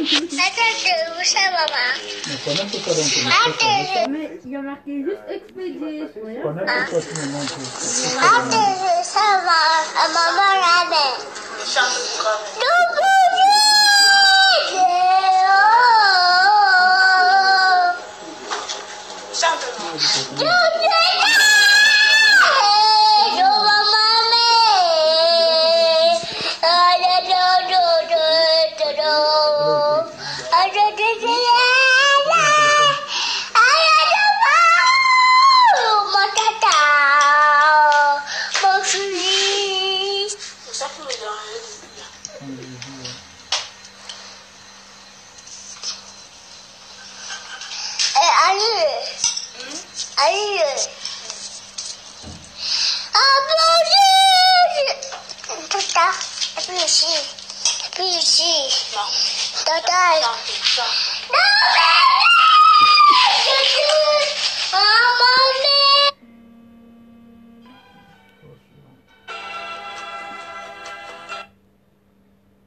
Où ça, maman? Mais il y a marqué juste expédié. Attends, ça va. Maman, là,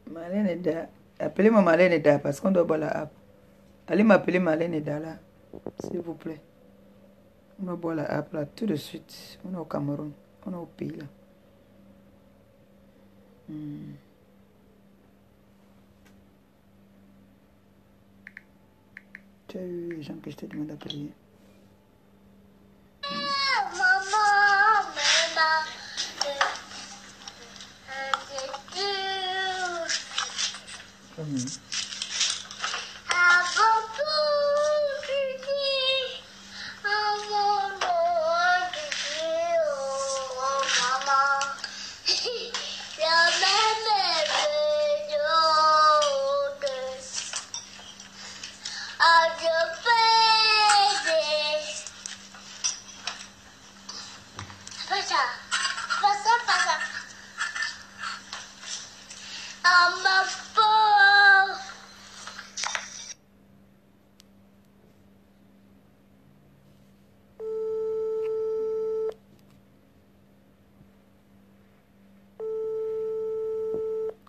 Marlène Eda. Appelez-moi Marlène Eda parce qu'on doit boire la app. Allez m'appeler Marlène Eda là, s'il vous plaît. On doit boire la app là tout de suite. On est au Cameroun. On est au pays là. Tu as eu les gens que je t'ai demandé d'appeler.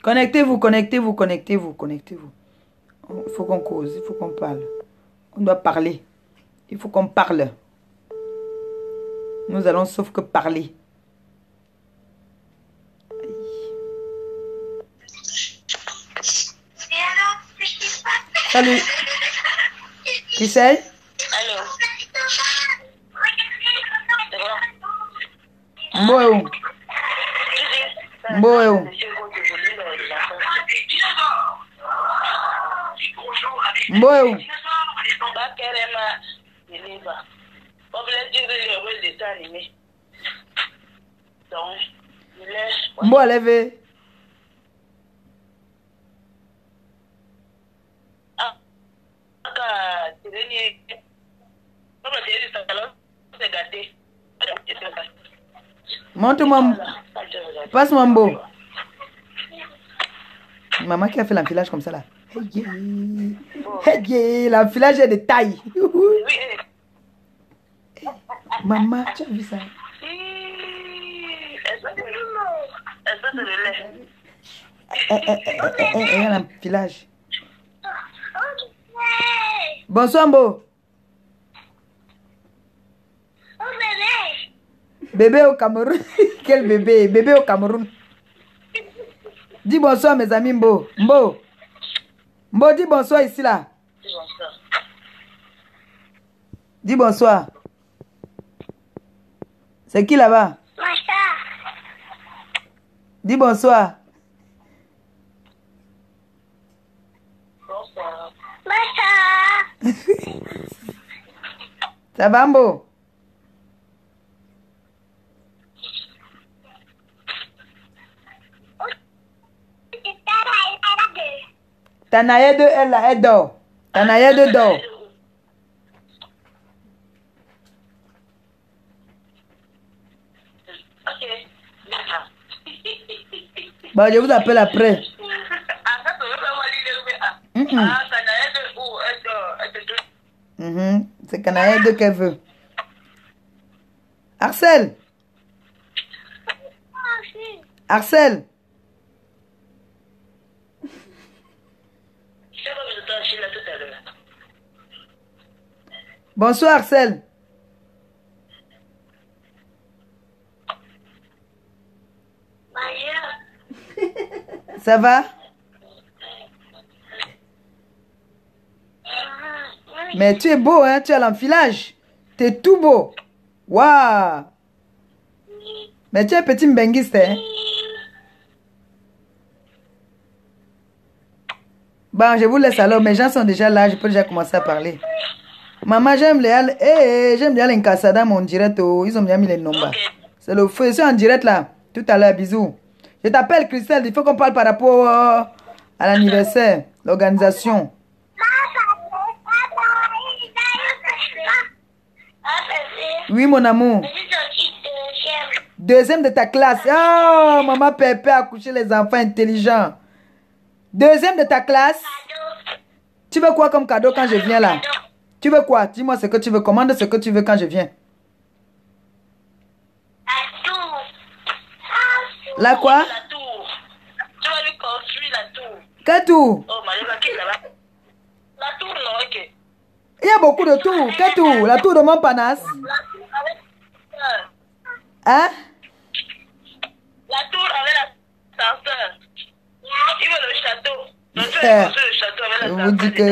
Connectez-vous, connectez-vous, connectez-vous, connectez-vous. Il faut qu'on cause, il faut qu'on parle. On doit parler. Il faut qu'on parle. Nous allons sauf que parler. Salut. Qui c'est? Allô. Mboyo. Mboyo. Mboyo. Mbo levé. Montre-moi. Passe-moi Mbo. Maman qui a fait l'enfilage comme ça là. Hey, l'enfilage est de taille. Maman, tu as vu ça? L'enfilage. Bonsoir Mbo. Bébé au Cameroun. Quel bébé? Bébé au Cameroun. Dis bonsoir mes amis Mbo. Mbo. Mbo, dis bonsoir ici là. Dis bonsoir. C'est qui là-bas? Dis bonsoir. Ça va Mbo? Tanaye de elle là, elle dort. Tanaye de dort. Bon, je vous appelle après. C'est Tanaye de qu'elle veut. Axel. Axel. Bonsoir, Arcel. Ça va? Mais tu es beau, hein? Tu as l'enfilage. Tu es tout beau. Waouh! Mais tu es un petit mbenguiste, hein? Bon, je vous laisse alors. Mes gens sont déjà là. Je peux déjà commencer à parler. Maman, j'aime les Incassada, mon direct. Oh. Ils ont bien mis les nombres. C'est le feu. C'est en direct là. Tout à l'heure, bisous. Je t'appelle Christelle. Il faut qu'on parle par rapport à l'anniversaire, l'organisation. Oui, mon amour. Deuxième de ta classe. Oh, maman Pépé a couché les enfants intelligents. Deuxième de ta classe. Tu veux quoi comme cadeau quand je viens là? Tu veux quoi? Dis-moi ce que tu veux. Commande ce que tu veux quand je viens. La quoi? Tu vas lui construire la tour. Quelle tour? Oh, la tour, non, ok. Il y a beaucoup de tours. Quelle tour? La tour de Montparnasse? Hein? La tour avec l'ascenseur. Il veut le château. Donc tu vas construire le château avec Je l'ascenseur. vous dis que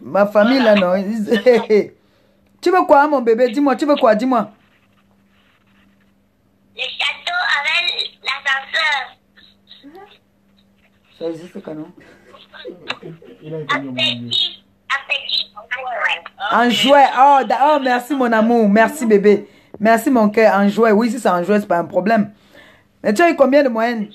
ma famille là non. Tu veux quoi mon bébé? Dis-moi, tu veux quoi? Dis-moi. Le château avec l'ascenseur. Ça existe quand non? En jouet. Oh, oh, merci mon amour. Merci bébé. Merci mon cœur. En jouet. Oui, si c'est en jouet, c'est pas un problème. Mais tu as eu combien de moyenne?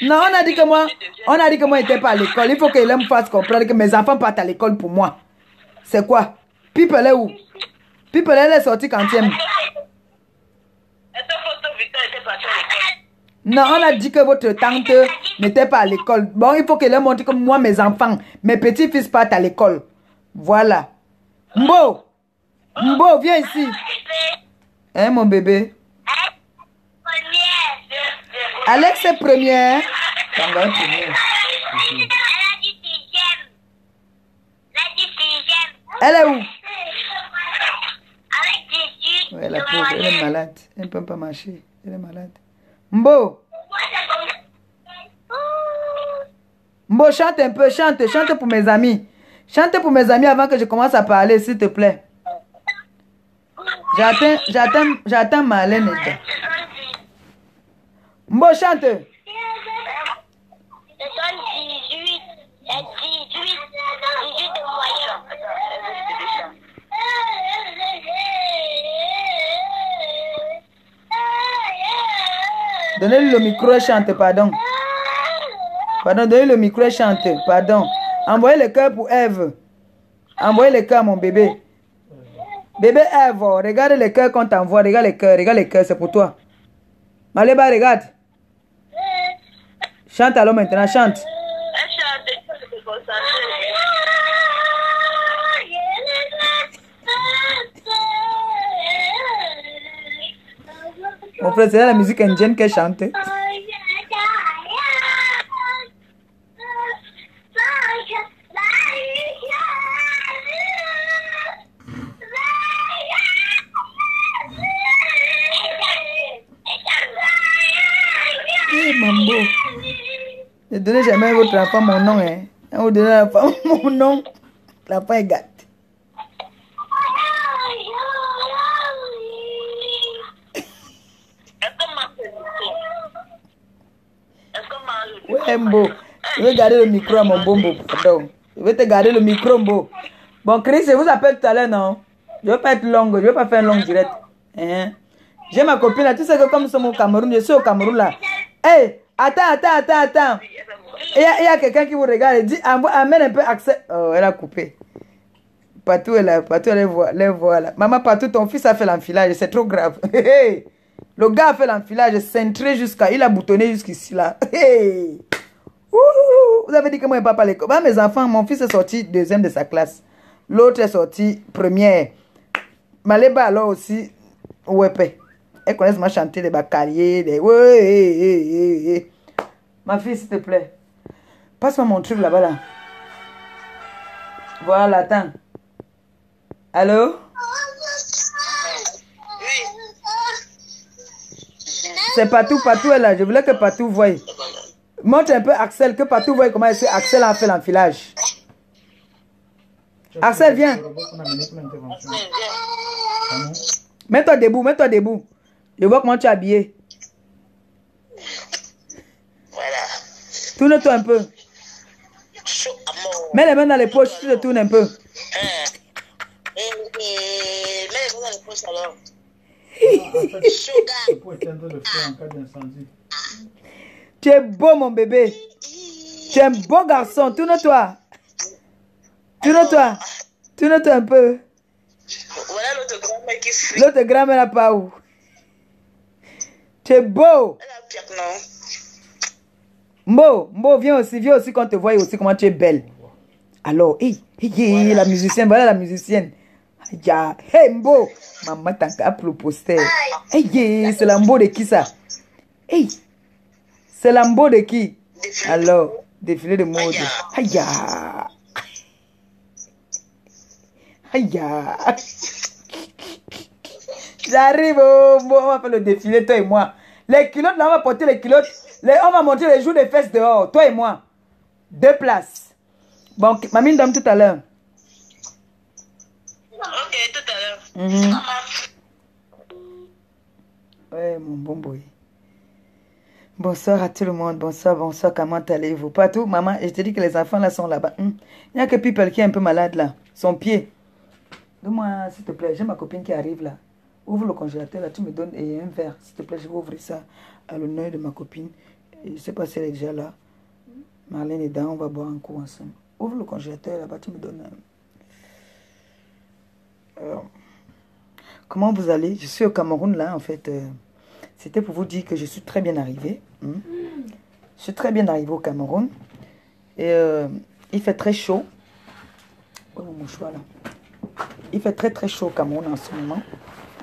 Non, on a dit que moi j'étais pas à l'école. Il faut qu'il me fasse comprendre que mes enfants partent à l'école pour moi. C'est quoi? People est où? People elle est sortie quantième. Non, on a dit que votre tante n'était pas à l'école. Bon, il faut qu'elle montre que moi, mes enfants, mes petits-fils partent à l'école. Voilà. Mbo, Mbo, viens ici. Hein, mon bébé? Alex est première. Elle est où? Ouais, la pauvre, elle est malade. Elle ne peut pas marcher. Elle est malade. Mbo. Mbo, chante un peu, chante pour mes amis. Chante pour mes amis avant que je commence à parler, s'il te plaît. J'attends Marlène. Mbo, chante. Donnez-lui le micro et chante, pardon. Pardon, donnez le micro et chante, pardon. Envoyez le cœur pour Ève. Envoyez le cœur, mon bébé. Bébé Ève, regarde le cœur qu'on t'envoie. Regarde les cœurs, c'est pour toi. Maléba, regarde. Chante alors maintenant, chante. Mon frère, c'est la musique indienne qu'elle chante. Mambo. Ne donnez jamais à votre enfant mon nom, hein. Vous donnez à l'enfant mon nom, l'enfant est gâté. Ouais, Mbo. Je vais garder le micro à mon bombo, pardon. Je vais te garder le micro, Mbo. Bon, Chris, je vous appelle tout à l'heure, non? Je ne veux pas être longue, je ne veux pas faire un long direct. Hein? J'ai ma copine là, tu sais que comme nous sommes au Cameroun, je suis au Cameroun là. Hey, attends. Il y a quelqu'un qui vous regarde et dit, amène un peu accès. Oh, elle a coupé. Partout, elle voit là. Maman, partout, ton fils a fait l'enfilage, c'est trop grave. Le gars a fait l'enfilage, cintré jusqu'à, il a boutonné jusqu'ici là. Vous avez dit que moi, je ne pas à l'école. Bah, mes enfants, mon fils est sorti deuxième de sa classe. L'autre est sorti première. Maléba alors aussi, ouais, elles connaissent ma chanter des bacaliers, des ouais. Ma fille, s'il te plaît, passe-moi mon truc là-bas là. Voilà, attends. Allô? C'est Patou est là. Je voulais que Patou voie. Montre un peu Axel, que Patou voie comment Axel a fait l'enfilage. Axel, viens. Mets-toi debout, mets-toi debout. Je vois comment tu es habillé. Voilà. Tourne-toi un peu. Mets les mains dans les poches, tu te tournes un peu. Mets les mains dans les poches alors. Tu es beau, mon bébé. Tu es un beau garçon. Tourne-toi. Tourne-toi. Tourne-toi un peu. Voilà l'autre grand-mère qui fuit. L'autre grand-mère là pas où? Tu es beau. Elle a pire, non? Mbo, viens aussi qu'on te voie aussi comment tu es belle. Alors, voilà. La musicienne, voilà la musicienne. Hey Mbo, maman t'en a pour le poster. Hey, c'est la Mbo de qui ça? Hey, c'est la Mbo de qui? Alors, défilé de mode. Aïe. J'arrive, on va faire le défilé, toi et moi. Les culottes, là, on va porter les culottes. On va monter les joues des fesses dehors, toi et moi. 2 places. Bon, mamie donne tout à l'heure. Ok, tout à l'heure. Ouais, mon bon boy. Bonsoir à tout le monde. Bonsoir. Comment allez-vous? Pas tout, maman. Je te dis que les enfants là sont là-bas. Il n'y a que People qui est un peu malade là. Son pied. Donne-moi, s'il te plaît. J'ai ma copine qui arrive là. Ouvre le congélateur là. Tu me donnes un verre. S'il te plaît, je vais ouvrir ça à l'honneur de ma copine. Et je ne sais pas si elle est déjà là. Marlène est dedans. On va boire un coup ensemble. Ouvre le congélateur là-bas. Tu me donnes comment vous allez? Je suis au Cameroun là en fait. C'était pour vous dire que je suis très bien arrivée. Je suis très bien arrivée au Cameroun. Et il fait très chaud. Oh mon choix là. Il fait très chaud au Cameroun en ce moment.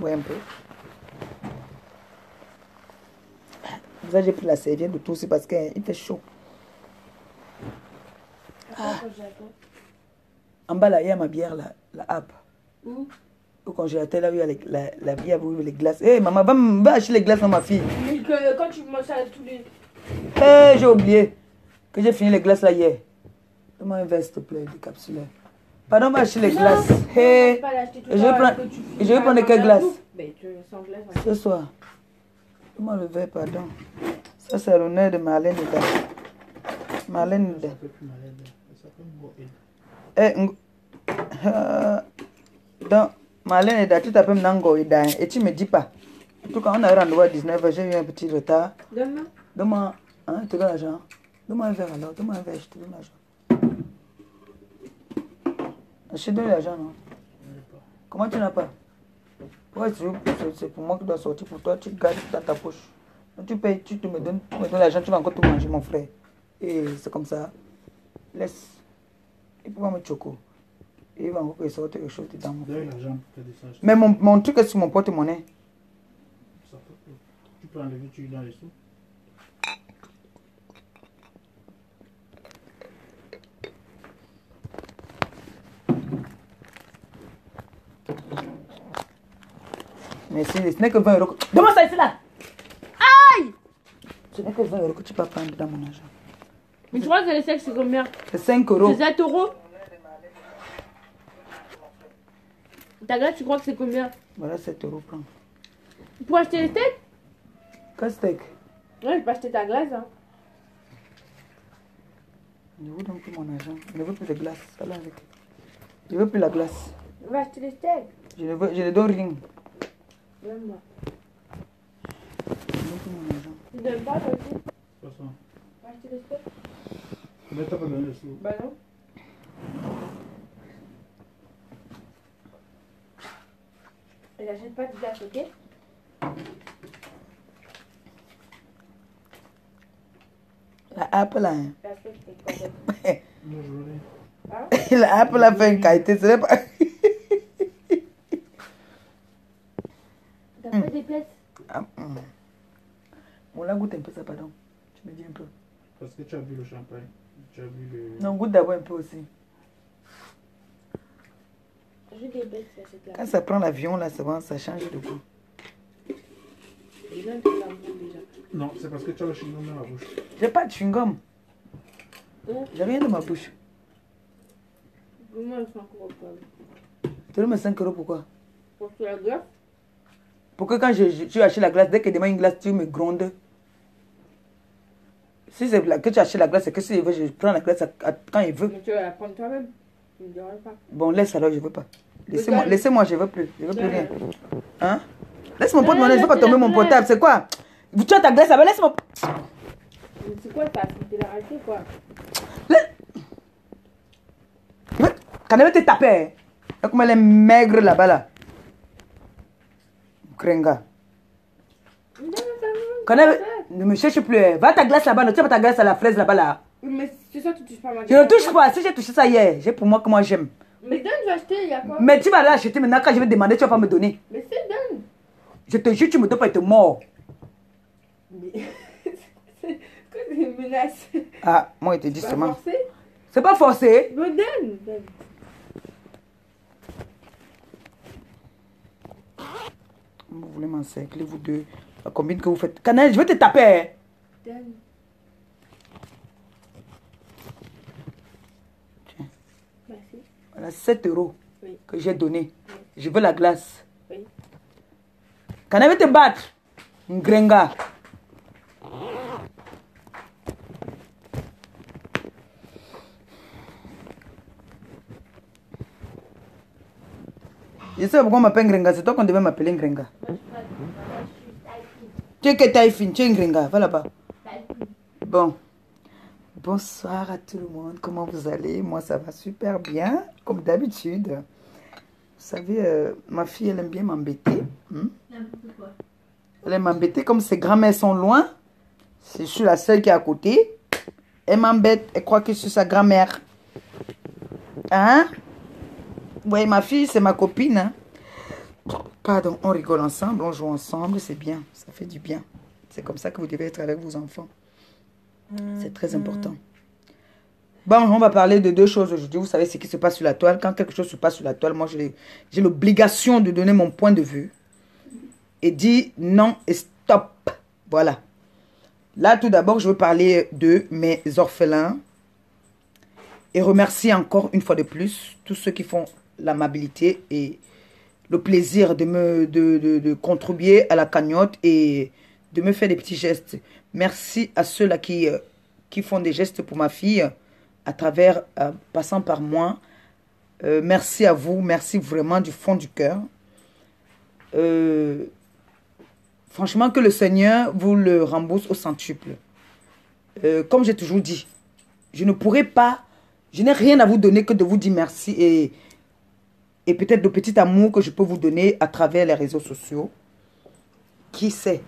Oui, un peu. Là, j'ai pris la serviette de tout, c'est parce qu'il fait chaud. En bas là, il y a ma bière là, la App. Au congélateur là, où il y a la bière, où il y a les glaces. Hé, maman, va acheter les glaces dans ma fille. Mais que quand tu manges ça tous les... Hé, j'ai oublié que j'ai fini les glaces là hier. Donne-moi un verre, s'il te plaît, décapsulé. Pardon, va acheter les glaces. Hé, je vais prendre quelle glace? Ce soir. Donne-moi le verre, pardon. Ça, c'est l'honneur de Marlène Ida. Marlène Ida. Donc, Marlène Ida, tu t'appelles Nango Ida et tu me dis pas. En tout cas, on a eu rendez-vous à 19h, j'ai eu un petit retard. Donne-moi, hein, je te donne l'argent. Donne-moi un verre alors, donne-moi un verre, je te donne l'argent. Je te donne l'argent, non? Comment tu n'as pas? Ouais, c'est pour moi qui dois sortir pour toi, tu gardes dans ta poche. Donc tu payes, tu me donnes l'argent, tu vas encore tout manger, mon frère. Et c'est comme ça. Laisse. Il peut pas me choquer. Et il va encore sortir quelque chose dedans. Mais mon truc est sur mon porte-monnaie. Tu peux enlever, tu dans les sous. Merci, ce n'est que 20 €. Demande ça ici là. Aïe! Ce n'est que 20 € que tu peux prendre dans mon argent. Mais tu crois que le sexe c'est combien? C'est 5 €. C'est 7 €. Ta glace, tu crois que c'est combien? Voilà 7 €, prends. Pour acheter les steaks? Quel steak? Ouais, je peux acheter ta glace. Hein. Je vous donne plus mon argent. Je ne veux plus de glace. Allez avec. Je ne veux plus la glace. On va acheter les steaks. Je ne donne rien. Donne-moi. Je ne veux plus mon argent. Tu donnes pas toi aussi? Pas ça. On va acheter les steaks? Mais t'as pas donné les sous. Bah non. Et j'achète pas de glace, ok? La Apple là. Hein. Parce que c'est correct. La Apple a fait une qualité. Ce n'est pas. T'as pas d'épaisse? Bon, là, goûte un peu ça, pardon. Tu me dis un peu. Parce que tu as bu le champagne. Tu as bu le... Non, goûte d'abord un peu aussi. J'ai des bêtes, ça, c'est Quand ça prend l'avion, là, c'est bon, ça change de goût. Les gens qui l'ont déjà. Non, c'est parce que tu as le chewing-gum dans la bouche. J'ai pas de chewing-gum. Ouais. J'ai rien dans ma bouche. Comment ils sont encore au poil? Tu donnes mes 5 euros pourquoi? Pour que la glace? Pour que quand tu achètes la glace, dès que demande une glace, tu me grondes. Si c'est que tu achètes la glace, c'est que si je veux, je prends la glace quand il veut. Mais tu vas la prendre toi-même. Tu ne me déranges pas. Bon, laisse alors, je veux pas. Laissez-moi, je veux plus. Je veux plus rien. Hein? Laisse mon porte-monnaie, je veux pas tomber mon portable. C'est quoi? Tu as ta glace, alors laisse-moi. Mais c'est quoi ça? C'est la réalité, quoi. Quand elle te taper, comme elle est maigre là-bas là. Krenga. Quand elle ne me cherche plus, va ta glace là-bas, ne tiens pas ta glace à la fraise là-bas là. Mais c'est ça, tu touches pas ma Je ne touche pas, si j'ai touché ça hier, j'ai pour moi comment j'aime. Mais donne, je vais acheter, il y a quoi? Mais tu vas l'acheter maintenant quand je vais demander, tu vas pas me donner. Mais c'est donne. Je te jure, tu me donnes pas, être mort. Mais c'est quoi des menaces? Ah, moi je te dis Pas seulement. forcé? C'est pas forcé. Mais donne. Vous voulez m'encercler, vous deux. La combine que vous faites. Canel, je vais te taper. Hein. Donne. Tiens. Merci. Voilà 7 euros Oui. que j'ai donné. Je veux la glace. Oui. Canel, je vais te battre. Ngrenga. Je sais pourquoi on m'appelle Ngrenga. C'est toi qu'on devait m'appeler Ngrenga. Tu es que taille fine, tu es Ngrenga. Va là-bas. Bon. Bonsoir à tout le monde. Comment vous allez? Moi, ça va super bien, comme d'habitude. Vous savez, ma fille, elle aime bien m'embêter. Elle aime m'embêter comme ses grands-mères sont loin. Je suis la seule qui est à côté. Elle m'embête. Elle croit que je suis sa grand-mère. Hein? Oui, ma fille, c'est ma copine. Hein? Pardon, on rigole ensemble, on joue ensemble, c'est bien. Ça fait du bien. C'est comme ça que vous devez être avec vos enfants. C'est très important. Bon, on va parler de deux choses aujourd'hui. Vous savez ce qui se passe sur la toile. Quand quelque chose se passe sur la toile, moi, j'ai l'obligation de donner mon point de vue. Et dire non et stop. Voilà. Là, tout d'abord, je veux parler de mes orphelins. Et remercier encore une fois de plus tous ceux qui font l'amabilité et le plaisir de contribuer à la cagnotte et de me faire des petits gestes. Merci à ceux-là qui font des gestes pour ma fille à travers, passant par moi. Merci à vous, merci vraiment du fond du cœur. Franchement, que le Seigneur vous le rembourse au centuple. Comme j'ai toujours dit, je ne pourrai pas, je n'ai rien à vous donner que de vous dire merci et peut-être le petit amour que je peux vous donner à travers les réseaux sociaux. Qui sait,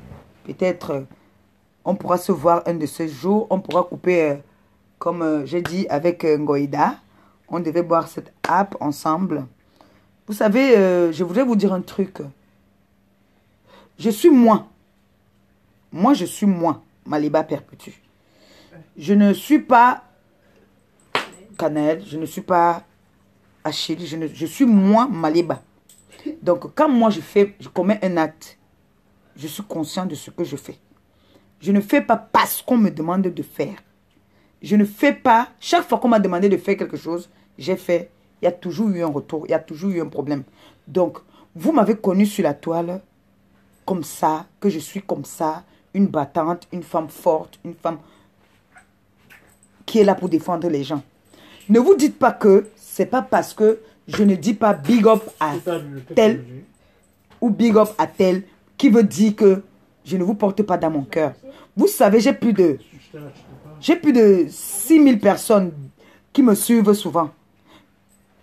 peut-être on pourra se voir un de ces jours, on pourra couper, comme j'ai dit avec Ngoïda, on devait boire cette app ensemble. Vous savez, je voudrais vous dire un truc. Je suis moi. Moi, je suis moi, Maliba Perpétue. Je ne suis pas Canel, je ne suis pas Achille, je suis moi, Maliba. Donc, quand moi je commets un acte, je suis conscient de ce que je fais. Je ne fais pas parce qu'on me demande de faire. Je ne fais pas, chaque fois qu'on m'a demandé de faire quelque chose, j'ai fait. Il y a toujours eu un retour, il y a toujours eu un problème. Donc, vous m'avez connu sur la toile comme ça, que je suis comme ça, une battante, une femme forte, une femme qui est là pour défendre les gens. Ne vous dites pas que c'est pas parce que je ne dis pas big up à tel ou big up à tel qui veut dire que je ne vous porte pas dans mon cœur. Vous savez, j'ai plus de 6000 personnes qui me suivent souvent.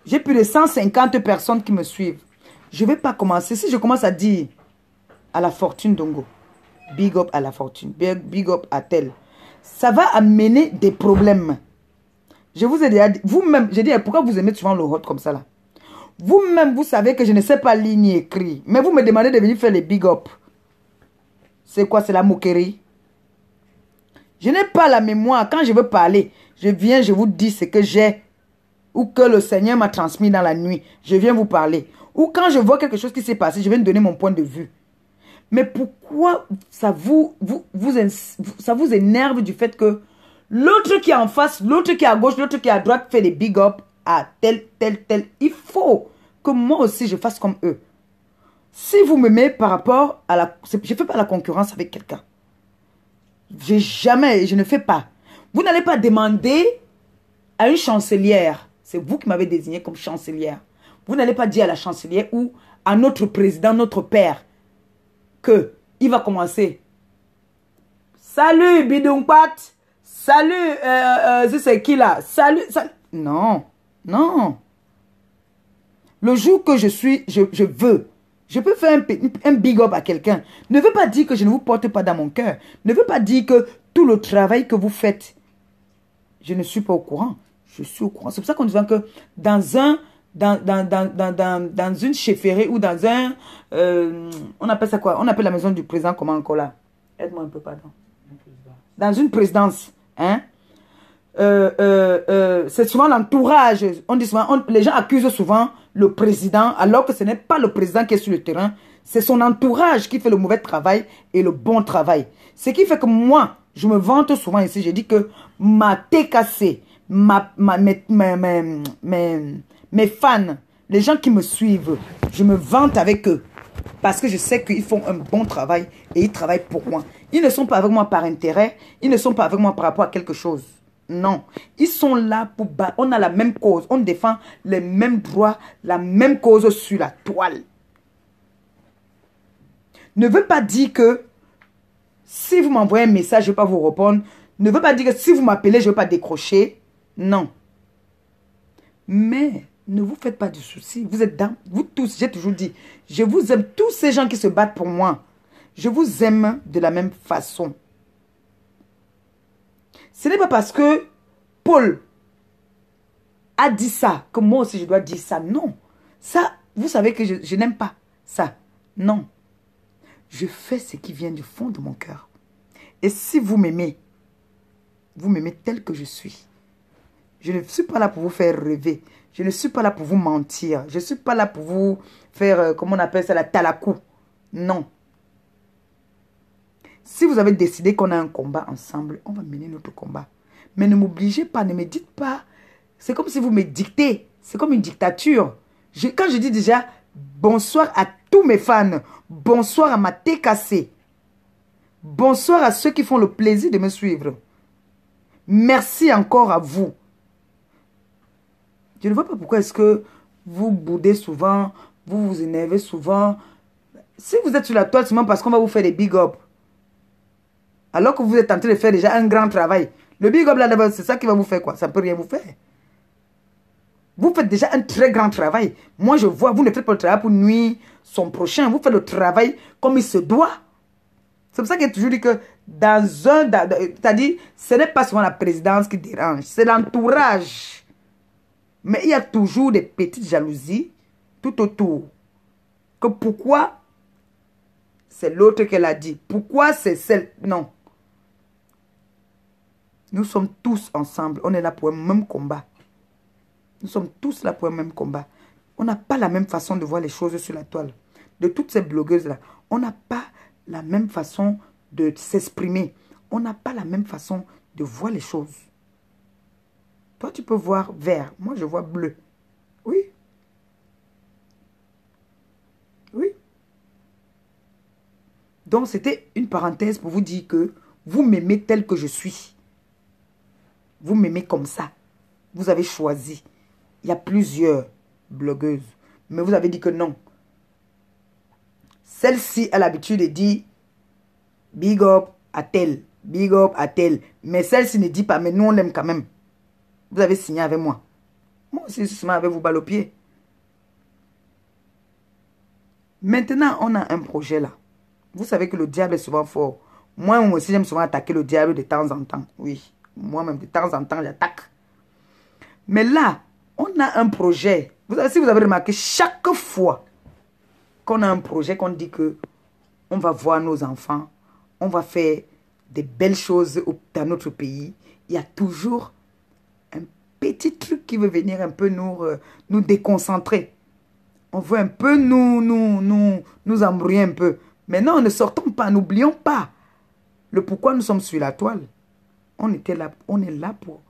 J'ai plus de 150 personnes qui me suivent. Je ne vais pas commencer. Si je commence à dire à la fortune Dongo, big up à la fortune, big up à tel, ça va amener des problèmes. Je vous ai déjà dit, vous-même, j'ai dit, pourquoi vous aimez souvent le hot comme ça là? Vous-même, vous savez que je ne sais pas lire ni écrire. Mais vous me demandez de venir faire les big up. C'est quoi? C'est la moquerie. Je n'ai pas la mémoire. Quand je veux parler, je viens, je vous dis ce que j'ai ou que le Seigneur m'a transmis dans la nuit. Je viens vous parler. Ou quand je vois quelque chose qui s'est passé, je viens donner mon point de vue. Mais pourquoi ça vous énerve du fait que l'autre qui est en face, l'autre qui est à gauche, l'autre qui est à droite fait des big up à tel. Il faut que moi aussi je fasse comme eux. Si vous me mettez par rapport à la... Je ne fais pas la concurrence avec quelqu'un. Je ne fais pas. Vous n'allez pas demander à une chancelière. C'est vous qui m'avez désigné comme chancelière. Vous n'allez pas dire à la chancelière ou à notre président, notre père, que il va commencer. Salut Bidongpat. Salut, c'est qui là? Salut. Non. Le jour que je veux, je peux faire un big up à quelqu'un. Ne veut pas dire que je ne vous porte pas dans mon cœur. Ne veut pas dire que tout le travail que vous faites, je ne suis pas au courant. Je suis au courant. C'est pour ça qu'on dit que dans une chefferie ou dans un... on appelle ça quoi? On appelle la maison du président comment encore là? Aide-moi un peu, pardon. Dans une présidence. Hein? C'est souvent l'entourage. On dit souvent, les gens accusent souvent le président alors que ce n'est pas le président qui est sur le terrain. C'est son entourage qui fait le mauvais travail et le bon travail. Ce qui fait que moi, je me vante souvent ici. Je dis que ma TKC, mes fans, les gens qui me suivent, je me vante avec eux. Parce que je sais qu'ils font un bon travail et ils travaillent pour moi. Ils ne sont pas avec moi par intérêt. Ils ne sont pas avec moi par rapport à quelque chose. Non. Ils sont là pour... On a la même cause. On défend les mêmes droits, la même cause sur la toile. Ne veut pas dire que si vous m'envoyez un message, je ne vais pas vous répondre. Ne veut pas dire que si vous m'appelez, je ne vais pas décrocher. Non. Mais... ne vous faites pas de soucis. Vous êtes dans... Vous tous, j'ai toujours dit, je vous aime. Tous ces gens qui se battent pour moi, je vous aime de la même façon. Ce n'est pas parce que Paul a dit ça, que moi aussi je dois dire ça. Non. Ça, vous savez que je n'aime pas ça. Non. Je fais ce qui vient du fond de mon cœur. Et si vous m'aimez tel que je suis. Je ne suis pas là pour vous faire rêver. Je ne suis pas là pour vous mentir. Je ne suis pas là pour vous faire, comment on appelle ça, la talakou. Non. Si vous avez décidé qu'on a un combat ensemble, on va mener notre combat. Mais ne m'obligez pas, ne me dites pas. C'est comme si vous me dictez. C'est comme une dictature. Quand je dis déjà, bonsoir à tous mes fans. Bonsoir à ma TKC. Bonsoir à ceux qui font le plaisir de me suivre. Merci encore à vous. Je ne vois pas pourquoi est-ce que vous boudez souvent, vous vous énervez souvent. Si vous êtes sur la toile, c'est seulement parce qu'on va vous faire des big up. Alors que vous êtes en train de faire déjà un grand travail. Le big up là-bas, c'est ça qui va vous faire quoi? Ça ne peut rien vous faire. Vous faites déjà un très grand travail. Moi, je vois, vous ne faites pas le travail pour nuire son prochain. Vous faites le travail comme il se doit. C'est pour ça que j'ai toujours dit que c'est-à-dire, ce n'est pas seulement la présidence qui dérange, c'est l'entourage. Mais il y a toujours des petites jalousies tout autour. Que pourquoi c'est l'autre qui l'a dit? Pourquoi c'est celle? Non. Nous sommes tous ensemble. On est là pour un même combat. Nous sommes tous là pour un même combat. On n'a pas la même façon de voir les choses sur la toile. De toutes ces blogueuses-là, on n'a pas la même façon de s'exprimer. On n'a pas la même façon de voir les choses. Toi, tu peux voir vert. Moi, je vois bleu. Oui. Oui. Donc, c'était une parenthèse pour vous dire que vous m'aimez tel que je suis. Vous m'aimez comme ça. Vous avez choisi. Il y a plusieurs blogueuses. Mais vous avez dit que non. Celle-ci a l'habitude de dire big up à tel. Big up à tel. Mais celle-ci ne dit pas, mais nous, on l'aime quand même. Vous avez signé avec moi. Moi aussi, je suis avec vous balle au pied. Maintenant, on a un projet là. Vous savez que le diable est souvent fort. Moi aussi, j'aime souvent attaquer le diable de temps en temps. Oui, moi-même, de temps en temps, j'attaque. Mais là, on a un projet Si vous avez remarqué, chaque fois qu'on a un projet, qu'on dit que on va voir nos enfants, on va faire des belles choses dans notre pays, il y a toujours un petit truc qui veut venir un peu nous déconcentrer. On veut un peu nous embrouiller un peu. Mais non, ne sortons pas, n'oublions pas le pourquoi nous sommes sur la toile. On est là pour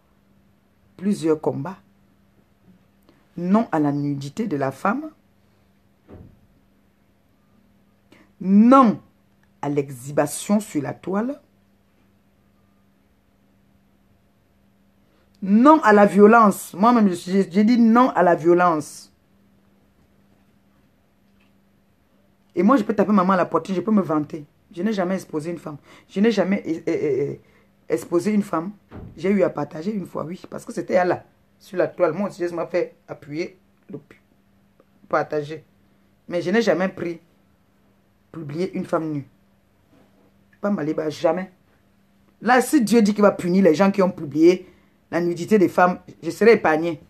plusieurs combats. Non à la nudité de la femme. Non à l'exhibition sur la toile. Non à la violence. Moi-même, j'ai dit non à la violence. Et moi, je peux taper maman à la poitrine, je peux me vanter. Je n'ai jamais exposé une femme. Je n'ai jamais exposé une femme. J'ai eu à partager une fois, oui. Parce que c'était là, sur la toile. Moi aussi, je m'ai fait appuyer, partager. Mais je n'ai jamais publié une femme nue. Pas mal, jamais. Là, si Dieu dit qu'il va punir les gens qui ont publié la nudité des femmes, je serai épargné.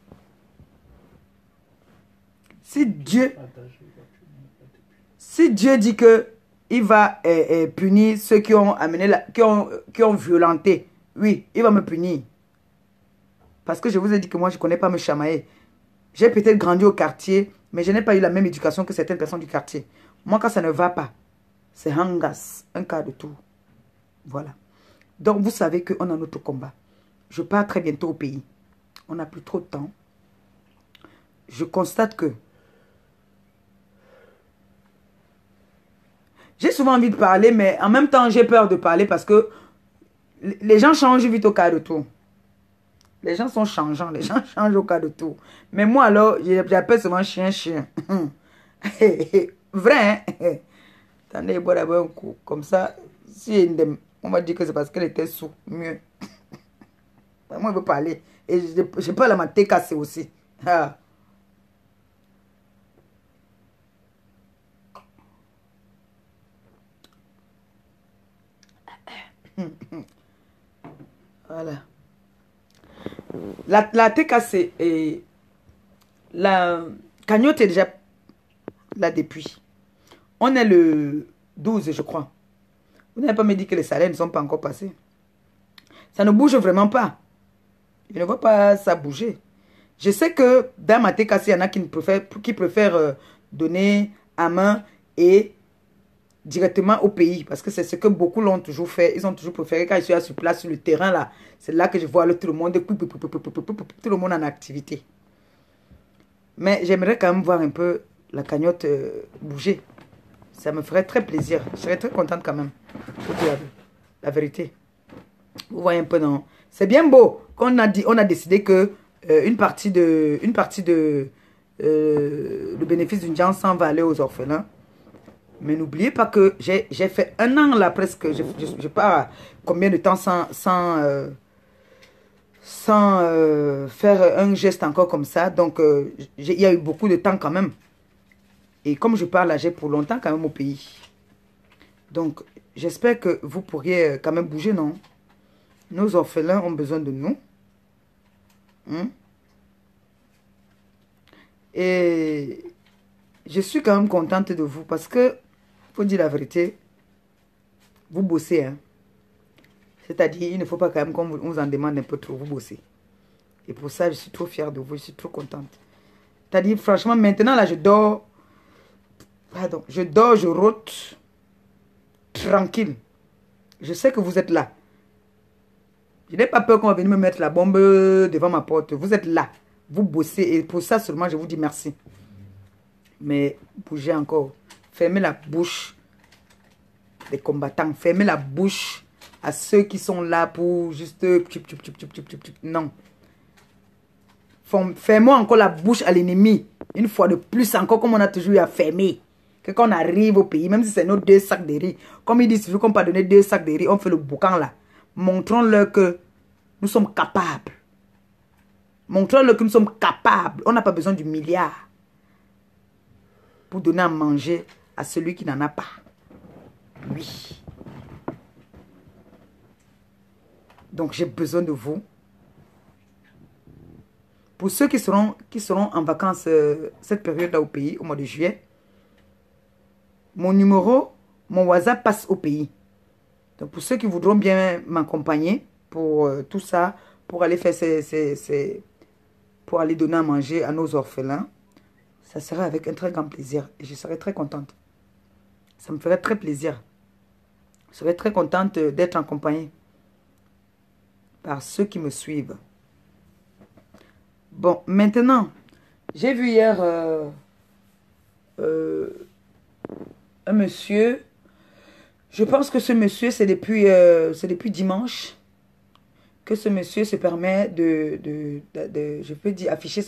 Si Dieu dit que il va punir ceux qui ont amené qui ont violenté, oui, il va me punir. Parce que je vous ai dit que moi, je ne connais pas me chamailler. J'ai peut-être grandi au quartier, mais je n'ai pas eu la même éducation que certaines personnes du quartier. Moi, quand ça ne va pas, c'est hangas, un quart de tour. Voilà. Donc, vous savez qu'on a notre combat. Je pars très bientôt au pays. On n'a plus trop de temps. Je constate que j'ai souvent envie de parler, mais en même temps, j'ai peur de parler parce que les gens changent vite au quart de tour. Les gens sont changeants, les gens changent au quart de tour. Mais moi, alors, j'appelle souvent chien. Vrai, hein? Attendez, boire d'abord un coup. Comme ça, si on va dire que c'est parce qu'elle était sous, mieux. Moi, je veux parler. Et je parle à ma tête cassée aussi. Ah. Voilà. La tête cassée et la cagnotte est déjà là depuis. On est le 12, je crois. Vous n'avez pas me dit que les salaires ne sont pas encore passés. Ça ne bouge vraiment pas. Je ne vois pas ça bouger. Je sais que dans ma tête cassée, il y en a qui préfèrent donner à main et directement au pays. Parce que c'est ce que beaucoup l'ont toujours fait. Ils ont toujours préféré quand je suis sur place, sur le terrain là. C'est là que je vois tout le monde en activité. Mais j'aimerais quand même voir un peu la cagnotte bouger. Ça me ferait très plaisir. Je serais très contente quand même. Pour dire la vérité. Vous voyez un peu, non? C'est bien beau qu'on a dit, on a décidé que une partie de le bénéfice d'une chance va aller aux orphelins. Mais n'oubliez pas que j'ai fait un an là presque. Je ne sais pas combien de temps sans faire un geste encore comme ça. Donc, il y a eu beaucoup de temps quand même. Et comme je parle là, j'ai pour longtemps quand même au pays. Donc, j'espère que vous pourriez quand même bouger, non? Nos orphelins ont besoin de nous. Et je suis quand même contente de vous parce que, faut dire la vérité, vous bossez, hein. C'est-à-dire, il ne faut pas quand même qu'on vous en demande un peu trop, vous bossez. Et pour ça, je suis trop fière de vous, je suis trop contente. C'est-à-dire, franchement, maintenant, là, je dors, je rôte, tranquille. Je sais que vous êtes là. Je n'ai pas peur qu'on va venir me mettre la bombe devant ma porte. Vous êtes là, vous bossez, et pour ça seulement, je vous dis merci. Mais bougez encore. Fermez la bouche des combattants. Fermez la bouche à ceux qui sont là pour juste... Non. Fermez encore la bouche à l'ennemi. Une fois de plus encore, comme on a toujours eu à fermer. Que quand on arrive au pays, même si c'est nos 2 sacs de riz. Comme ils disent, il faut qu'on pas donner 2 sacs de riz, on fait le boucan là. Montrons-leur que nous sommes capables. Montrons-leur que nous sommes capables. On n'a pas besoin du milliard pour donner à manger à celui qui n'en a pas. Oui. Donc j'ai besoin de vous. Pour ceux qui seront en vacances cette période-là au pays, au mois de juillet, mon numéro, mon WhatsApp passe au pays. Donc pour ceux qui voudront bien m'accompagner pour tout ça, pour aller faire pour aller donner à manger à nos orphelins, ça sera avec un très grand plaisir. Et je serai très contente. Ça me ferait très plaisir. Je serai très contente d'être accompagnée par ceux qui me suivent. Bon, maintenant, j'ai vu hier un monsieur. Je pense que ce monsieur, c'est depuis dimanche que ce monsieur se permet je peux dire, afficher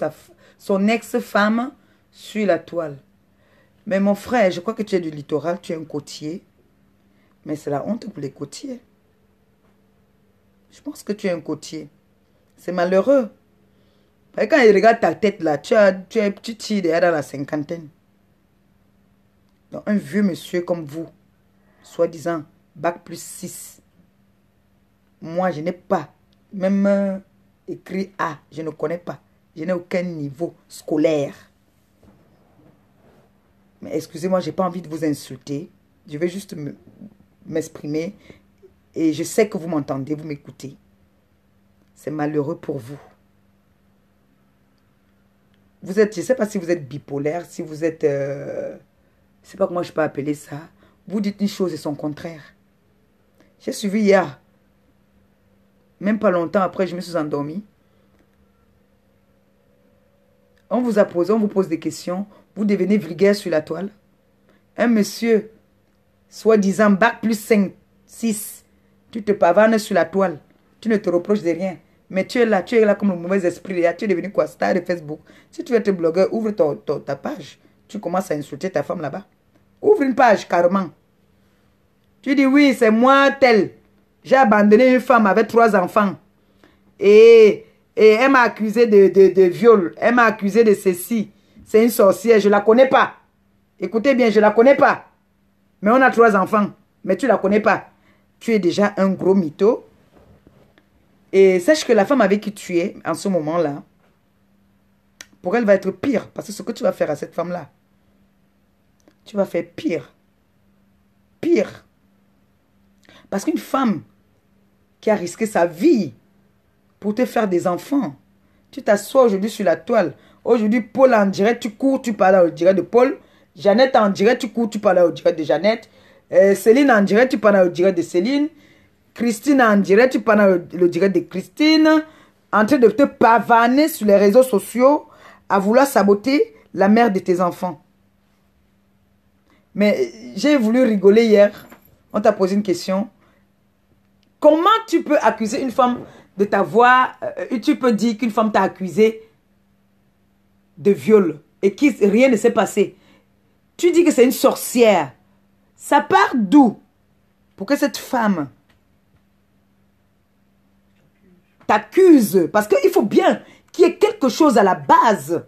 son ex-femme sur la toile. Mais mon frère, je crois que tu es du littoral, tu es un côtier. Mais c'est la honte pour les côtiers. Je pense que tu es un côtier. C'est malheureux. Et quand il regarde ta tête là, tu es déjà dans la cinquantaine. Donc un vieux monsieur comme vous, soi-disant, bac plus 6. Moi, je n'ai pas, même écrit A, je ne connais pas. Je n'ai aucun niveau scolaire. Mais excusez-moi, je n'ai pas envie de vous insulter. Je vais juste m'exprimer. Et je sais que vous m'entendez, vous m'écoutez. C'est malheureux pour vous. Vous êtes, je ne sais pas si vous êtes bipolaire, si vous êtes... je ne sais pas comment je peux appeler ça. Vous dites une chose et son contraire. J'ai suivi hier. Même pas longtemps après, je me suis endormie. On vous a posé, on vous pose des questions. Vous devenez vulgaire sur la toile. Un monsieur, soi-disant, bac plus 5, 6. Tu te pavanes sur la toile. Tu ne te reproches de rien. Mais tu es là comme le mauvais esprit. Tu es devenu quoi? Star de Facebook. Si tu veux être blogueur, ouvre ta page. Tu commences à insulter ta femme là-bas. Ouvre une page carrément. Tu dis oui, c'est moi tel. J'ai abandonné une femme avec 3 enfants. Et elle m'a accusé de viol. Elle m'a accusé de ceci. C'est une sorcière. Je ne la connais pas. Écoutez bien, je ne la connais pas. Mais on a 3 enfants. Mais tu ne la connais pas. Tu es déjà un gros mytho. Et sache que la femme avec qui tu es en ce moment-là, pour elle va être pire. Parce que ce que tu vas faire à cette femme-là, tu vas faire pire. Pire. Parce qu'une femme qui a risqué sa vie pour te faire des enfants, tu t'assois aujourd'hui sur la toile. Aujourd'hui, Paul en direct, tu cours, tu parles au direct de Paul. Jeannette en direct, tu cours, tu parles au direct de Jeannette. Céline en direct, tu parles au direct de Céline. Christine en direct, tu parles au direct de Christine. En train de te pavaner sur les réseaux sociaux à vouloir saboter la mère de tes enfants. Mais j'ai voulu rigoler hier. On t'a posé une question. Comment tu peux accuser une femme de t'avoir... tu peux dire qu'une femme t'a accusé de viol et que rien ne s'est passé. Tu dis que c'est une sorcière. Ça part d'où? Pour que cette femme t'accuse. Parce qu'il faut bien qu'il y ait quelque chose à la base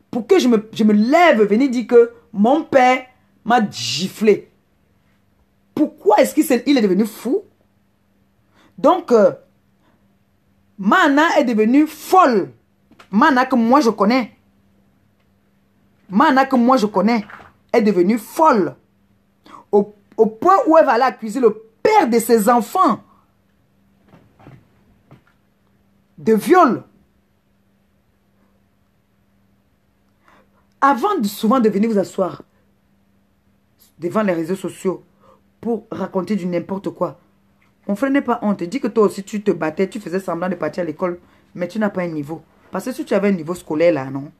pour que je me lève, venir dire que mon père m'a giflé. Pourquoi est-ce qu'il est devenu fou? Donc, Mana est devenue folle. Mana que moi je connais. Mana que moi je connais est devenue folle. Au point où elle va aller accuser le père de ses enfants de viol. Avant souvent de venir vous asseoir devant les réseaux sociaux pour raconter du n'importe quoi, mon frère n'est pas honte. Dis que toi aussi tu te battais, tu faisais semblant de partir à l'école, mais tu n'as pas un niveau. Parce que si tu avais un niveau scolaire là, non,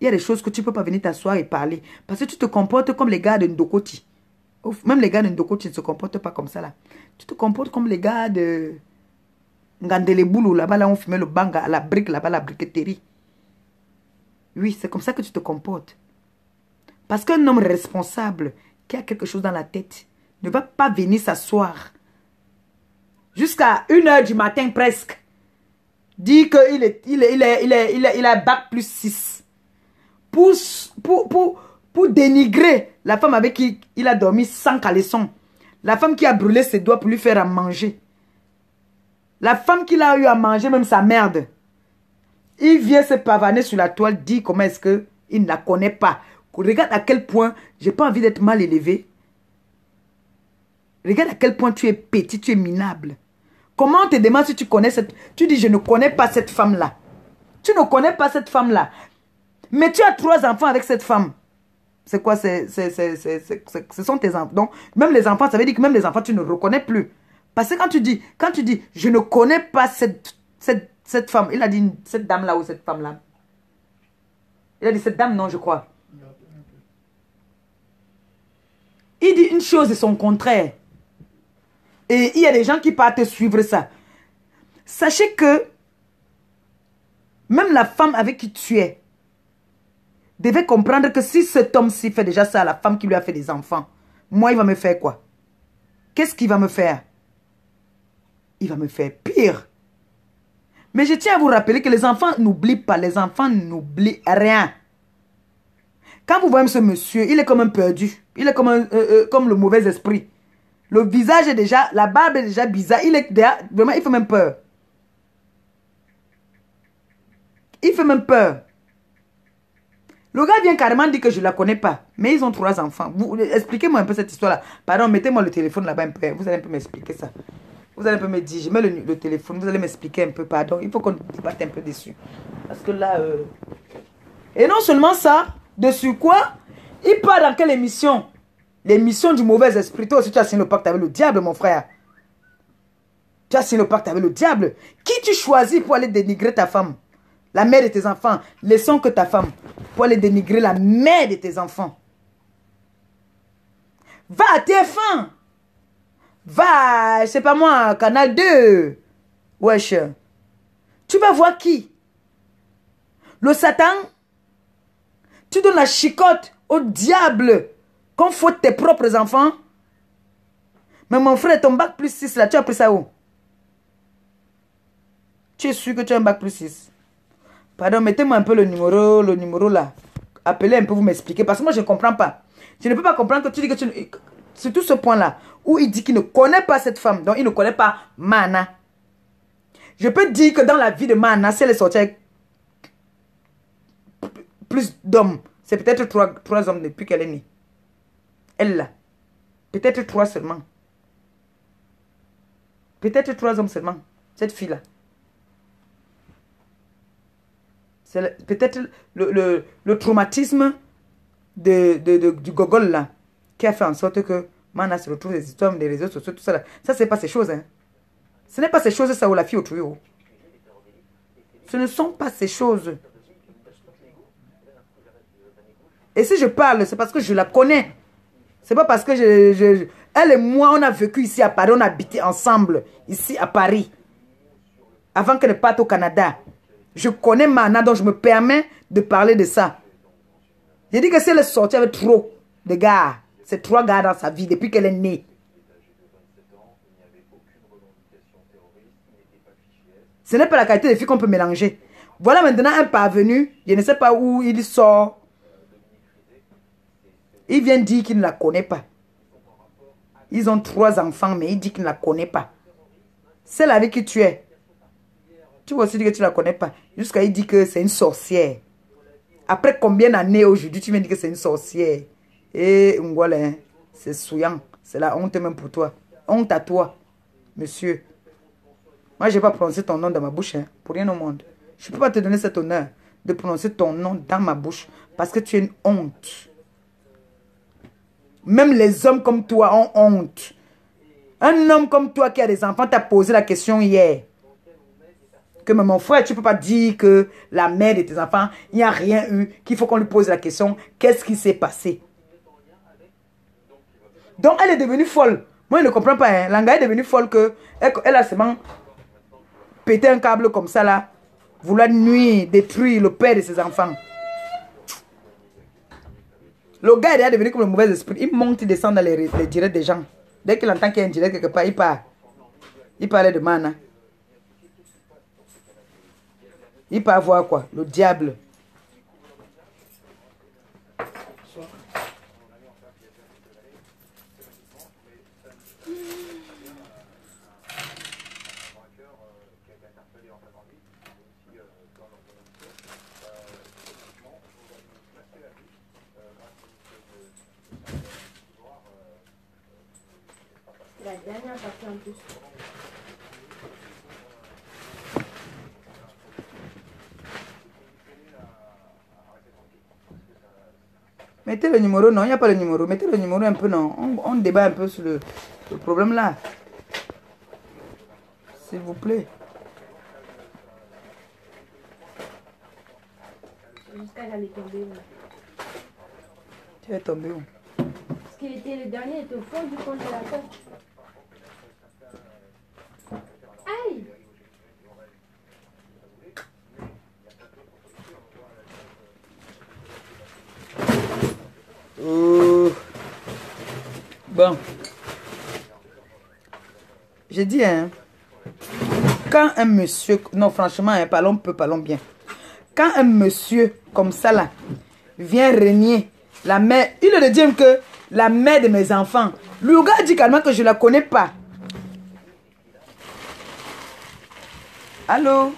il y a des choses que tu ne peux pas venir t'asseoir et parler. Parce que tu te comportes comme les gars de Ndokoti. Même les gars de Ndokoti ne se comportent pas comme ça là. Tu te comportes comme les gars de Ngandele-Boulou, là-bas, là, on fumait le banga à la brique, là-bas, la briqueterie. Oui, c'est comme ça que tu te comportes. Parce qu'un homme responsable qui a quelque chose dans la tête ne va pas venir s'asseoir jusqu'à 1h du matin presque, dit qu'il a bac plus 6 pour dénigrer la femme avec qui il a dormi sans caleçon, la femme qui a brûlé ses doigts pour lui faire à manger, la femme qu'il a eu à manger même sa merde. Il vient se pavaner sur la toile, dit comment est-ce qu'il ne la connaît pas. Regarde à quel point j'ai pas envie d'être mal élevé. Regarde à quel point tu es petit, tu es minable. Comment on te demande si tu connais cette... Tu dis, je ne connais pas cette femme-là. Tu ne connais pas cette femme-là. Mais tu as 3 enfants avec cette femme. C'est quoi? Ce sont tes enfants. Donc, même les enfants, ça veut dire que même les enfants, tu ne reconnais plus. Parce que quand tu dis, je ne connais pas cette femme. Il a dit cette dame-là ou cette femme-là. Il a dit cette dame, non, je crois. Il dit une chose et son contraire. Et il y a des gens qui partent suivre ça. Sachez que même la femme avec qui tu es devait comprendre que si cet homme-ci fait déjà ça à la femme qui lui a fait des enfants, moi, il va me faire quoi? Qu'est-ce qu'il va me faire? Il va me faire pire. Mais je tiens à vous rappeler que les enfants n'oublient pas. Les enfants n'oublient rien. Quand vous voyez ce monsieur, il est comme un perdu. Il est comme, comme le mauvais esprit. Le visage est déjà, la barbe est déjà bizarre. Il est déjà, vraiment, il fait même peur. Il fait même peur. Le gars vient carrément dire que je ne la connais pas. Mais ils ont 3 enfants. Expliquez-moi un peu cette histoire-là. Pardon, mettez-moi le téléphone là-bas un peu. Vous allez un peu m'expliquer ça. Vous allez un peu me dire, je mets le téléphone, vous allez m'expliquer un peu, pardon. Il faut qu'on débatte un peu dessus. Parce que là... Et non seulement ça, dessus quoi? Il part dans quelle émission? L'émission du mauvais esprit. Toi aussi, tu as signé le pacte avec le diable, mon frère. Tu as signé le pacte avec le diable. Qui tu choisis pour aller dénigrer ta femme? La mère de tes enfants. Laissons que ta femme. Pour aller dénigrer la mère de tes enfants. Va à TF1. Va, je sais pas moi, Canal 2. Wesh. Tu vas voir qui? Le Satan. Tu donnes la chicotte au diable. Qu'on faute tes propres enfants. Mais mon frère, ton bac plus 6 là, tu as pris ça où? Tu es sûr que tu as un bac plus 6? Pardon, mettez-moi un peu le numéro là. Appelez un peu, vous m'expliquez. Parce que moi, je ne comprends pas. Je ne peux pas comprendre que tu dis que tu... C'est tout ce point-là. Où il dit qu'il ne connaît pas cette femme. Donc, il ne connaît pas Mana. Je peux dire que dans la vie de Mana, si elle est sortie avec plus d'hommes, c'est peut-être 3 hommes depuis qu'elle est née. Elle là. Peut-être 3 seulement. Peut-être 3 hommes seulement. Cette fille-là. C'est peut-être le traumatisme du gogol là qui a fait en sorte que Mana se retrouve des histoires des réseaux sociaux, tout ça là. Ça, c'est pas ces choses. Hein. Ce n'est pas ces choses, ça, où la fille au tuyau. Ce ne sont pas ces choses. Et si je parle, c'est parce que je la connais. C'est pas parce que elle et moi, on a vécu ici à Paris, on a habité ensemble, ici à Paris. Avant qu'elle ne parte au Canada. Je connais Mana, donc je me permets de parler de ça. J'ai dit que si elle est sortie avec trop de gars, c'est 3 gars dans sa vie depuis qu'elle est née. Ce n'est pas la qualité des filles qu'on peut mélanger. Voilà maintenant un parvenu, je ne sais pas où il sort. Il vient dire qu'il ne la connaît pas. Ils ont 3 enfants, mais il dit qu'il ne la connaît pas. Celle avec qui tu es. Tu vas aussi dire que tu ne la connais pas. Jusqu'à il dit que c'est une sorcière. Après combien d'années aujourd'hui, tu viens dire que c'est une sorcière. Et voilà, c'est souillant. C'est la honte même pour toi. Honte à toi, monsieur. Moi, je n'ai pas prononcé ton nom dans ma bouche. Hein, pour rien au monde. Je ne peux pas te donner cet honneur de prononcer ton nom dans ma bouche. Parce que tu es une honte. Même les hommes comme toi ont honte. Un homme comme toi qui a des enfants t'a posé la question hier. Que mon frère, tu ne peux pas dire que la mère de tes enfants, il n'y a rien eu, qu'il faut qu'on lui pose la question, qu'est-ce qui s'est passé? Donc, elle est devenue folle. Moi, je ne comprends pas. Hein. L'anga est devenue folle que elle a seulement pété un câble comme ça, là, vouloir nuire, détruire le père de ses enfants. Le gars est déjà devenu comme le mauvais esprit. Il monte, il descend dans les directs des gens. Dès qu'il entend qu'il y a un direct quelque part, il part. Il parlait de Mana. Il peut avoir quoi? Le diable. en plus. Mettez le numéro, non, il n'y a pas le numéro. Mettez le numéro un peu, non. On débat un peu sur le problème là. S'il vous plaît. Jusqu'à aller tomber. Tu es tombé où? Parce qu'il était le dernier, il était au fond du congélateur. Aïe! Bon. J'ai dit, hein. Quand un monsieur... Non, franchement, hein, parlons bien. Quand un monsieur comme ça, là, vient régner la mère... Il est de dire que la mère de mes enfants. Le gars dit carrément que je ne la connais pas. Allô?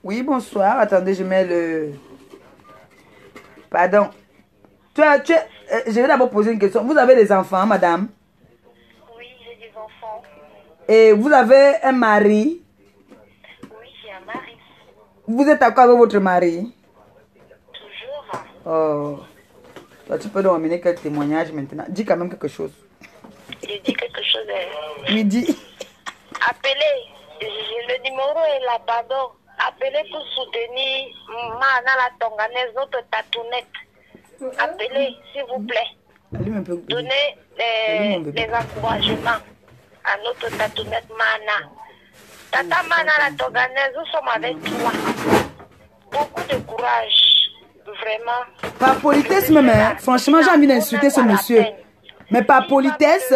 Oui, bonsoir. Attendez, je mets le... Pardon. Je vais d'abord poser une question. Vous avez des enfants, madame? Oui, j'ai des enfants. Et vous avez un mari? Oui, j'ai un mari. Vous êtes d'accord avec votre mari? Toujours. Oh. Toi, tu peux nous amener quelques témoignages maintenant. Dis quand même quelque chose. J'ai dit quelque chose. Oui, dis. Appelez. Le numéro est là, pardon. Appelez pour soutenir Mana la Tonganaise, notre tatounette. Appelez, s'il vous plaît. Allume un peu. Donnez les encouragements à notre tatounette Mana. Tata Mana la Tonganaise, nous sommes avec toi. Beaucoup de courage. Vraiment. Par politesse même, hein. Franchement, j'ai envie d'insulter ce monsieur. Mais par politesse...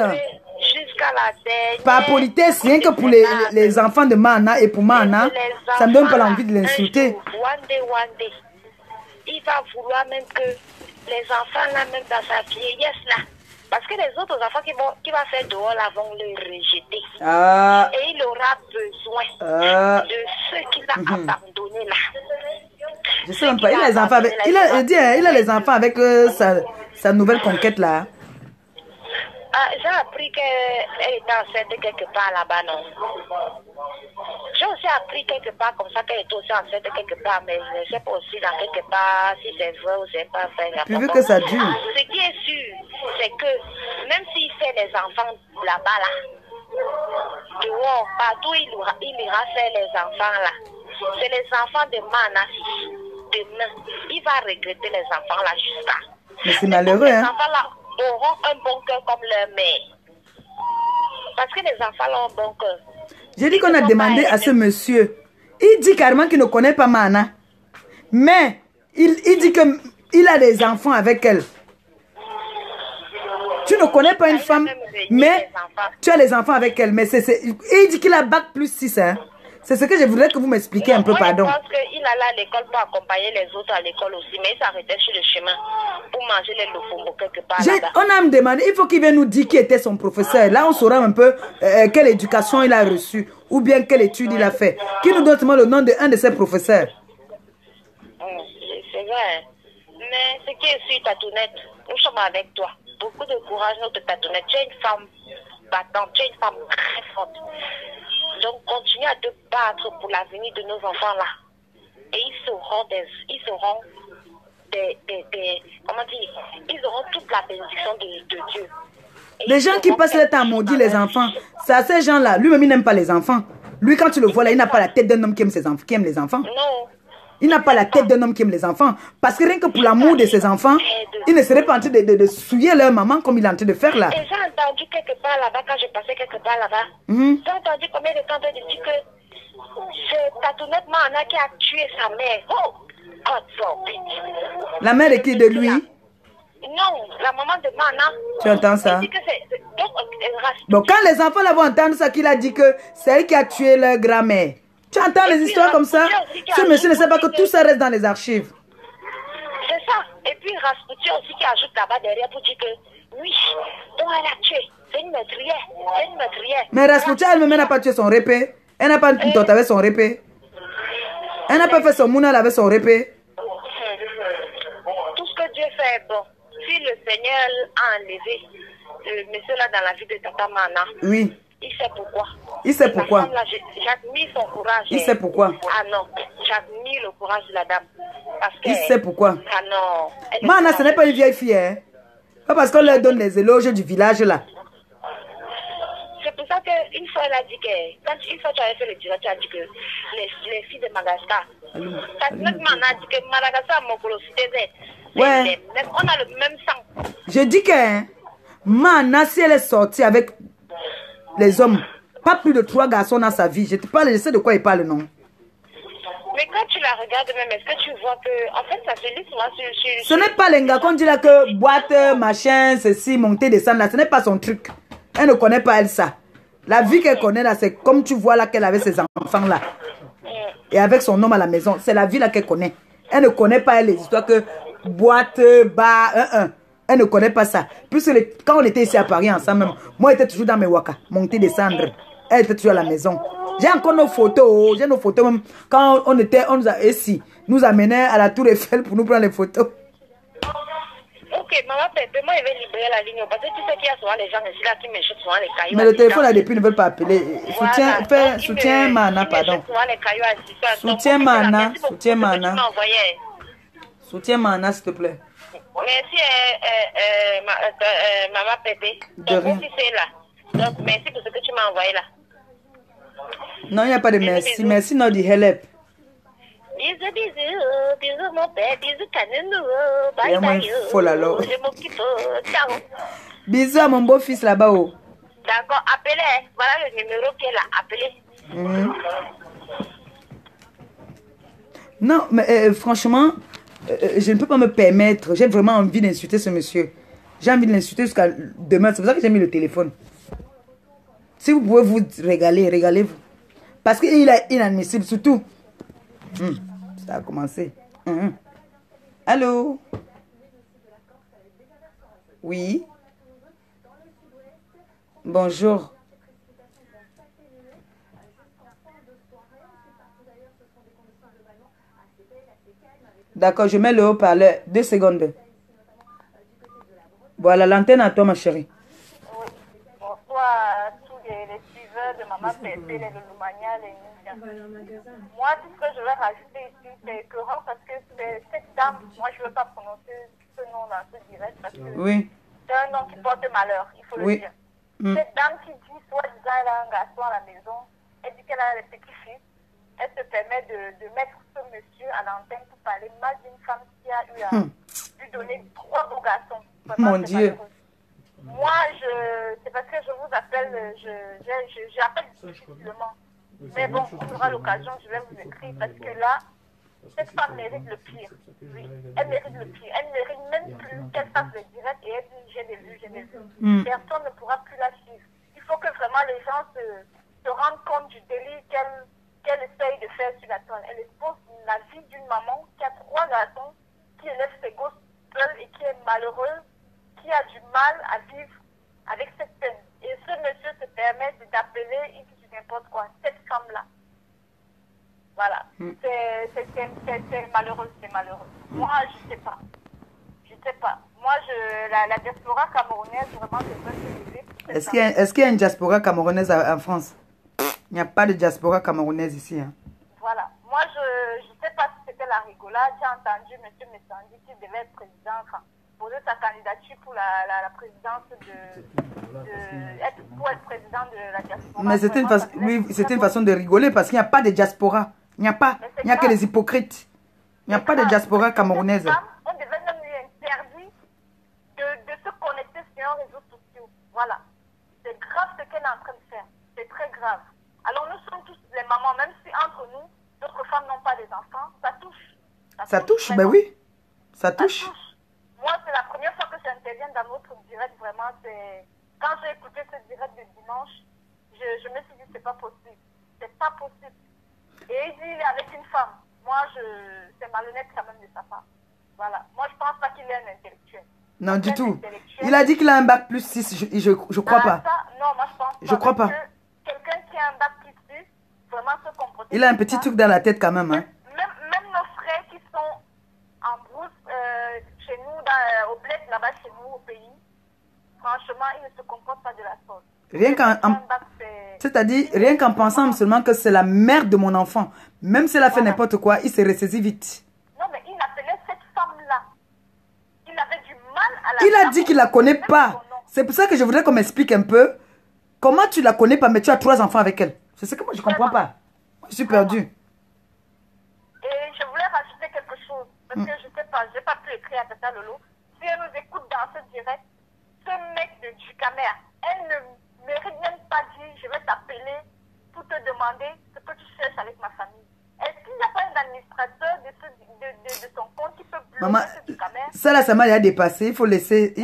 Jusqu'à la dernière. Par politesse, rien que pour les enfants de Mana et pour Mana, ça me donne pas l'envie de l'insulter. One day. Il va vouloir même que les enfants là, même dans sa vieillesse là, parce que les autres enfants qui va faire dehors là vont le rejeter. Ah. Et il aura besoin de ceux qu'il a abandonnés là. Je sais même pas, il a les enfants avec, il a les enfants avec sa nouvelle conquête là. Ah, j'ai appris qu'elle était enceinte quelque part là-bas, non? J'ai aussi appris quelque part comme ça qu'elle était aussi enceinte quelque part, mais je ne sais pas aussi dans quelque part si c'est vrai ou c'est pas vrai. Puis vu que ça dure. Ce qui est sûr, c'est que même s'il fait les enfants là-bas, là, dehors, partout il ira faire les enfants là. C'est les enfants de Mana. Demain, il va regretter les enfants là jusqu'à. Mais c'est malheureux, hein? Les enfants là auront un bon cœur comme leur mère. Parce que les enfants là ont un bon cœur. J'ai dit qu'on a demandé à ce monsieur. Il dit carrément qu'il ne connaît pas Mana. Mais il dit qu'il a des enfants avec elle. Tu ne connais pas une femme, mais tu as les enfants avec elle. Mais il dit qu'il a bac plus 6. Hein? C'est ce que je voudrais que vous m'expliquiez un peu, pardon. Je pense qu'il allait à l'école pour accompagner les autres à l'école aussi, mais il s'arrêtait sur le chemin pour manger les lofombo quelque part là-bas. On a demandé, il faut qu'il vienne nous dire qui était son professeur. Là, on saura un peu quelle éducation il a reçue ou bien quelle étude il a fait. Qui nous donne seulement le nom d'un de ses professeurs. C'est vrai. Mais ce qui est sûr, Tatounette, nous sommes avec toi. Beaucoup de courage, notre Tatounette. Tu es une femme battante, tu es une femme très forte. Donc, continue à te battre pour l'avenir de nos enfants-là. Et ils seront comment dire, ils auront toute la bénédiction de Dieu. Et les gens qui passent le temps à maudire les enfants, c'est à ces gens-là. Lui-même, il n'aime pas les enfants. Lui, quand tu le vois là, il n'a pas la tête d'un homme qui aime les enfants. Non. Il n'a pas la tête d'un homme qui aime les enfants. Parce que rien que pour l'amour de ses enfants, il ne serait pas en train de souiller leur maman comme il est en train de faire là. Et j'ai entendu quelque part là-bas, quand je passais quelque part là-bas, j'ai entendu combien de temps de dire que c'est Tatounette Mana qui a tué sa mère. Oh, God forbid. La mère de qui? De lui? Non, la maman de Mana. Tu entends ça? Bon, quand les enfants là vont entendre ça, qu'il a dit que c'est elle qui a tué leur grand-mère. Tu entends les histoires comme ça? Ce monsieur ne sait pas que tout ça reste dans les archives. C'est ça. Et puis Rasputin aussi qui ajoute là-bas derrière pour dire que oui, donc elle a tué. C'est une meurtrière. C'est une meurtrière. Mais Rasputin elle-même n'a pas tué son répé. Elle n'a pas tout avec son répé. Elle n'a pas fait son mounal avec son répé. Tout ce que Dieu fait est bon. Si le Seigneur a enlevé le monsieur là dans la vie de Tata Mana. Oui. Il sait pourquoi. Il sait pourquoi. J'admire son courage. Il sait pourquoi. Ah non, j'admire le courage de la dame. Parce que, il sait pourquoi. Ah non. Mana, ce n'est pas une vieille fille, hein. Pas parce qu'on leur donne les éloges du village là. C'est pour ça qu'une fois elle a dit que, quand une fois tu avais fait le direct, tu as dit que les filles de Madagascar. Notre Mana a dit que Madagascar, mon cité Z. Ouais. On a le même sang. Je dis que hein, Mana, si elle est sortie avec les hommes, pas plus de 3 garçons dans sa vie. Je te parle, je sais de quoi il parle, non? Mais quand tu la regardes même, est-ce que tu vois que, en fait, ça se lit souvent sur... Ce n'est pas les gars qu'on dit là que boîte, machin, ceci, monter, descendre là. Ce n'est pas son truc. Elle ne connaît pas elle ça. La vie qu'elle connaît là, c'est comme tu vois là qu'elle avait ses enfants là. Et avec son homme à la maison. C'est la vie là qu'elle connaît. Elle ne connaît pas elle, les histoires que boîte, bar, Elle ne connaît pas ça. Puisque quand on était ici à Paris ensemble, même, moi j'étais toujours dans mes waka, monter, descendre. Elle était toujours à la maison. J'ai encore nos photos. J'ai nos photos même. Quand on nous a ici, nous amenait à la Tour Eiffel pour nous prendre les photos. Ok, maman, moi je vais libérer la ligne parce que tu sais qu'il y a souvent les gens ici là qui me chutent souvent les cailloux. Mais le téléphone là depuis ne veut pas appeler. Soutien, voilà. soutien Mana, pardon. Soutien Mana, soutien Mana. Soutien Mana, s'il te plaît. Merci, maman Pépé. De rien. C'est là. Donc, merci pour ce que tu m'as envoyé là. Non, il n'y a pas de merci. Merci, non, du help. Bisous, bisous, bisous mon père, bisous Canino, bye bye. Je m'occupe, ciao. Bisous à mon beau-fils là-bas. Oh. D'accord, appelez, voilà le numéro qui est là, appelez. Non, mais franchement, je ne peux pas me permettre, j'ai vraiment envie d'insulter ce monsieur. J'ai envie de l'insulter jusqu'à demain, c'est pour ça que j'ai mis le téléphone. Si vous pouvez vous régaler, régalez-vous. Parce qu'il est inadmissible, surtout. Ça a commencé. Allô? Oui? Bonjour. D'accord, je mets le haut-parleur. 2 secondes. Voilà, l'antenne à toi, ma chérie. Oui. Bonsoir à tous les suiveurs de Maman Pépé, les Loumania, les Ninja. Moi, tout ce que je vais rajouter ici, c'est que parce que cette dame, moi, je ne veux pas prononcer ce nom dans ce direct parce que c'est un nom qui porte malheur, il faut le dire. Cette dame qui dit, soi-disant, elle a un garçon à la maison, elle dit qu'elle a des petits-fils, elle se permet de mettre ce monsieur à l'antenne pour parler mal d'une femme qui a eu à lui donner 3 beaux garçons. Vraiment, mon Dieu. Malheureux. Moi, c'est parce que je vous appelle, j'appelle difficilement. Mais bon, on aura l'occasion, je vais vous écrire parce que là, cette femme mérite le pire. Oui, elle mérite le pire. Elle ne mérite même plus qu'elle fasse le direct et elle dit j'ai des vues, j'ai des vues. Personne ne pourra plus la suivre. Il faut que vraiment les gens se rendent compte du délit qu'elle essaye de faire sur la toile. Elle expose la vie d'une maman qui a 3 garçons, qui élève ses gosses seule et qui est malheureuse, qui a du mal à vivre avec cette peine. Et ce monsieur se permet d'appeler, il dit n'importe quoi, cette femme-là. Voilà. C'est malheureux, c'est malheureux. Moi, je sais pas. Je sais pas. Moi, la diaspora camerounaise, vraiment, je veux se lever. Est-ce qu'il y a une diaspora camerounaise en France? Il n'y a pas de diaspora camerounaise ici. Hein. Voilà. Moi, je ne sais pas si c'était la rigolade. J'ai entendu M. Messandi qui devait être président, enfin, poser sa candidature pour la présidence pour être président de la diaspora. Mais c'était une façon de rigoler parce qu'il n'y a pas de diaspora. Il n'y a pas. Il n'y a que les hypocrites. Il n'y a pas de diaspora camerounaise. On devait même lui interdire de se connecter sur les réseaux sociaux. Voilà. C'est grave ce qu'elle est en train de faire. C'est très grave. Alors nous sommes tous les mamans, même si entre nous, d'autres femmes n'ont pas des enfants, ça touche. Ça touche, ben oui. Ça touche. Moi, c'est la première fois que j'interviens dans votre direct, vraiment. Quand j'ai écouté ce direct de dimanche, je me suis dit, c'est pas possible. C'est pas possible. Et il dit, il est avec une femme. Moi, c'est malhonnête quand même de sa part. Voilà. Moi, je pense pas qu'il est un intellectuel. Non, du tout. Il a dit qu'il a un bac plus 6, je crois pas. Ça, non, moi, je pense pas. Je crois pas. Quelqu'un qui a un bac plus 6, vraiment se comporter. Il a un petit truc dans la tête quand même. Hein. Même nos frères qui sont en brousse chez nous, au bled là-bas chez nous, au pays, Franchement, il ne se comporte pas de la sorte. Rien qu'en... C'est-à-dire, rien qu'en pensant seulement que c'est la mère de mon enfant, même si elle a fait n'importe quoi, il se ressaisit vite. Non, mais il appelait cette femme-là. Il avait du mal à la... Il a dit qu'il ne la connaît pas. C'est pour ça que je voudrais qu'on m'explique un peu. Comment tu la connais pas, mais tu as 3 enfants avec elle. C'est ce que moi, je ne comprends pas. Je suis perdue. Et je voulais rajouter quelque chose. Parce que je ne sais pas, je n'ai pas pu écrire à Tata Lolo. Si elle nous écoute dans ce direct, ce mec du caméra, elle ne mérite même pas dire je vais t'appeler pour te demander ce que tu cherches avec ma famille. Est-ce qu'il n'y a pas un administrateur de ton compte qui peut bloquer Maman, ce caméra? ça là, ça m'a déjà dépassé. Il faut laisser.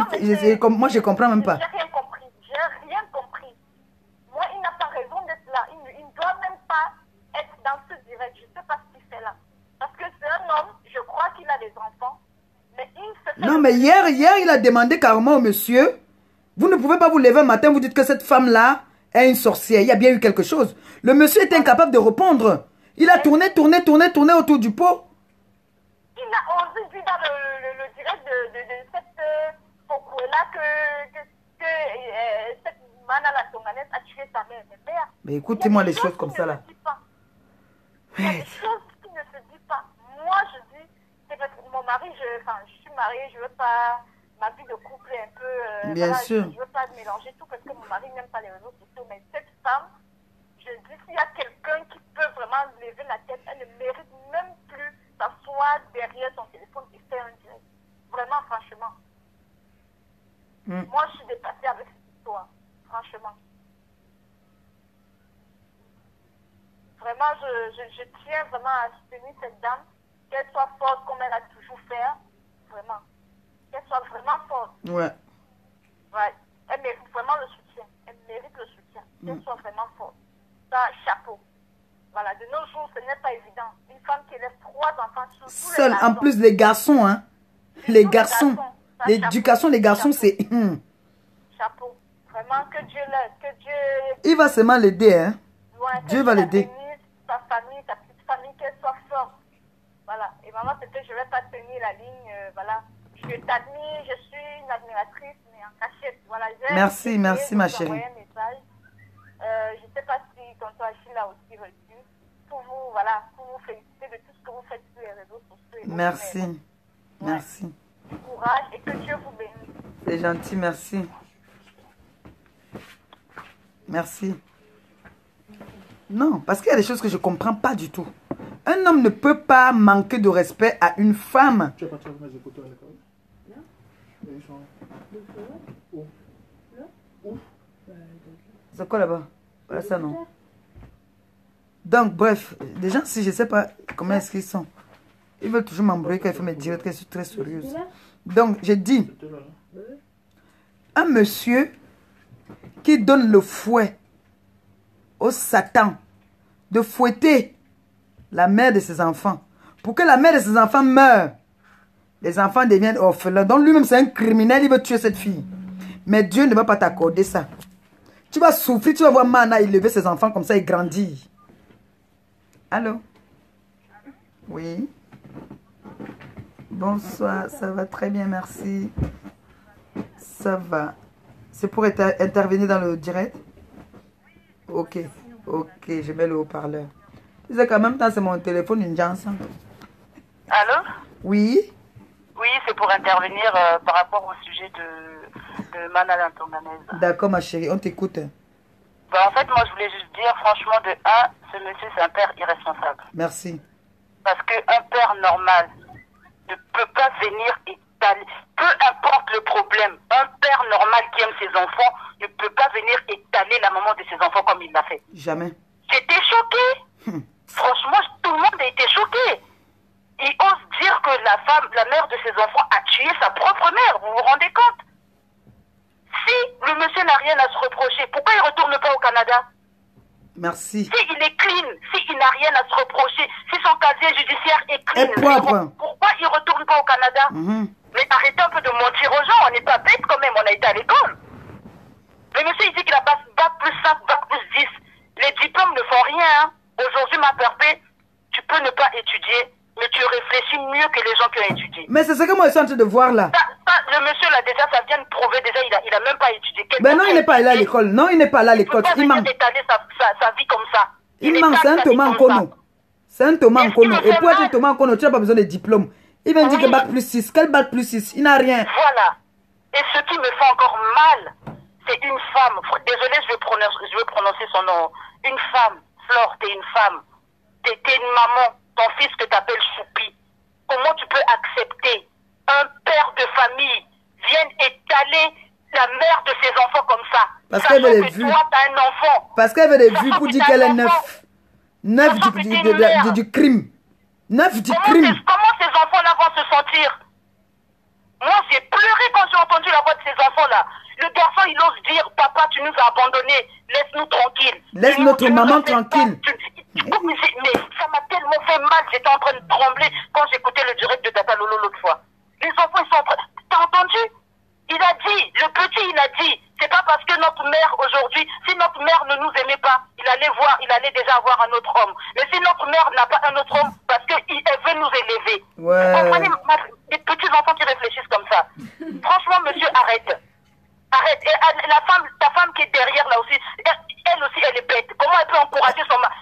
Moi, je comprends même pas. J'ai rien compris. J'ai rien compris. Moi, il n'a pas raison d'être là. Il ne doit même pas être dans ce direct. Je ne sais pas ce qu'il fait là. Parce que c'est un homme, je crois qu'il a des enfants. Mais il se fait... Non, mais hier, il a demandé carrément au monsieur. Vous ne pouvez pas vous lever un matin, vous dites que cette femme-là est une sorcière. Il y a bien eu quelque chose. Le monsieur est incapable de répondre. Il a tourné autour du pot. Il a osé dire dans le direct de cette Fokouela que cette Manala Tonganès a tué sa mère. Mais écoutez-moi les choses comme ça là. Il y a des choses qui ne se disent pas. Moi, je dis, c'est parce que mon mari, je suis mariée, je ne veux pas... Ma vie de couple est un peu... Bien sûr. Je ne veux pas mélanger tout parce que mon mari n'aime pas les réseaux sociaux. Mais cette femme, je dis, s'il y a quelqu'un qui peut vraiment lever la tête, elle ne mérite même plus s'asseoir derrière son téléphone et faire un direct. Vraiment, franchement. Moi, je suis dépassée avec cette histoire. Franchement. Vraiment, je tiens vraiment à soutenir cette dame. Qu'elle soit forte comme elle a toujours fait. Vraiment. Qu'elle soit vraiment forte. Ouais. Ouais. Elle mérite vraiment le soutien. Elle mérite le soutien. Qu'elle soit vraiment forte. Ça, chapeau. Voilà. De nos jours, ce n'est pas évident. Une femme qui élève 3 enfants sur tous les Seule, garçons. en plus les garçons, hein. Les garçons. L'éducation des garçons, c'est... Chapeau. Vraiment, que Dieu l'aide. Que Dieu... Il va seulement l'aider, hein. Ouais, Dieu va l'aider. Ta famille, ta petite famille, qu'elle soit forte. Voilà. Et maman, peut-être je ne vais pas tenir la ligne. Voilà. Je t'admire, je suis une admiratrice, mais en cachette. Voilà. Merci ma chérie. Un message. Je ne sais pas si tonton Achille a aussi reçu. Pour vous, voilà, pour vous féliciter de tout ce que vous faites sur les réseaux sociaux. Merci. Merci. Du courage et que Dieu vous bénisse. C'est gentil, merci. Merci. Non, parce qu'il y a des choses que je ne comprends pas du tout. Un homme ne peut pas manquer de respect à une femme. Tu vas partir avec mes écouteurs à l'école? Non. Ils sont où? Où? C'est quoi là-bas? Voilà ça, non. Donc, bref, les gens, si je ne sais pas comment est-ce qu'ils sont, ils veulent toujours m'embrouiller quand il faut me dire que je suis très sérieuse. Donc, j'ai dit, un monsieur qui donne le fouet au Satan de fouetter la mère de ses enfants pour que la mère de ses enfants meure. Les enfants deviennent orphelins. Donc lui-même, c'est un criminel, il veut tuer cette fille. Mais Dieu ne va pas t'accorder ça. Tu vas souffrir, tu vas voir Mana élever ses enfants comme ça et grandir. Allô? Oui. Bonsoir, ça va très bien, merci. Ça va. C'est pour intervenir dans le direct? Ok, ok, je mets le haut-parleur. Tu sais qu'en même temps, c'est mon téléphone, une Johnson. Allô? Oui? Oui, c'est pour intervenir par rapport au sujet de Manala Tonganès. D'accord, ma chérie, on t'écoute. En fait, moi, je voulais juste dire, franchement, de un, ce monsieur, c'est un père irresponsable. Merci. Parce qu'un père normal ne peut pas venir étaler, peu importe le problème, un père normal qui aime ses enfants ne peut pas venir étaler la maman de ses enfants comme il l'a fait. Jamais. J'étais choquée. Franchement, tout le monde a été choqué. Il ose dire que la mère de ses enfants a tué sa propre mère. Vous vous rendez compte? Si le monsieur n'a rien à se reprocher, pourquoi il ne retourne pas au Canada? Merci. Si il est clean, si il n'a rien à se reprocher, si son casier judiciaire est clean, pourquoi il ne retourne pas au Canada? Mais arrêtez un peu de mentir aux gens, on n'est pas bêtes quand même, on a été à l'école. Le monsieur, il dit qu'il a pas bac plus 5, bac plus 10. Les diplômes ne font rien. Hein. Aujourd'hui, ma père, tu peux ne pas étudier, mais tu réfléchis mieux que les gens qui ont étudié. Mais c'est ce que moi je suis en train de voir là. Le monsieur-là, déjà, ça vient de prouver, déjà, il a même pas étudié. Ben non, il n'est pas allé à l'école. Non, il n'est pas allé à l'école. Il manque. Étaler sa vie comme ça. Il manque, c'est un Thomas Nkono. C'est un Thomas Nkono. Et pour être Thomas Nkono, tu n'as pas besoin de diplôme. Il vient dire que bac plus 6. Quel bac plus 6? Il n'a rien. Voilà. Et ce qui me fait encore mal, c'est une femme. Désolée, je vais prononcer son nom. Une femme. Flore, t'es une femme. T'es une maman. Ton fils que t'appelles Choupi. Comment tu peux accepter un père de famille vienne étaler la mère de ses enfants comme ça? Parce qu'elle veut des vues. Toi, t'as un enfant. Parce qu'elle veut des vues pour dire qu'elle est neuf. Neuf du crime. Neuf du crime. Comment ces enfants-là vont se sentir? Moi, j'ai pleuré quand j'ai entendu la voix de ces enfants-là. Le garçon, il ose dire, papa, tu nous as abandonnés, laisse-nous tranquilles. Laisse notre maman tranquille. Mais ça m'a tellement fait mal, j'étais en train de trembler quand j'écoutais le direct de Tata Lolo l'autre fois. Les enfants, ils sont en train... T'as entendu? Il a dit, le petit, il a dit, c'est pas parce que notre mère aujourd'hui, si notre mère ne nous aimait pas, il allait déjà avoir un autre homme. Mais si notre mère n'a pas un autre homme, parce qu'elle veut nous élever. Ouais. Vous comprenez, des petits enfants qui réfléchissent comme ça. Franchement, monsieur, arrête. Arrête. Et ta femme qui est derrière là aussi, elle aussi, elle est bête. Comment elle peut encourager son mari?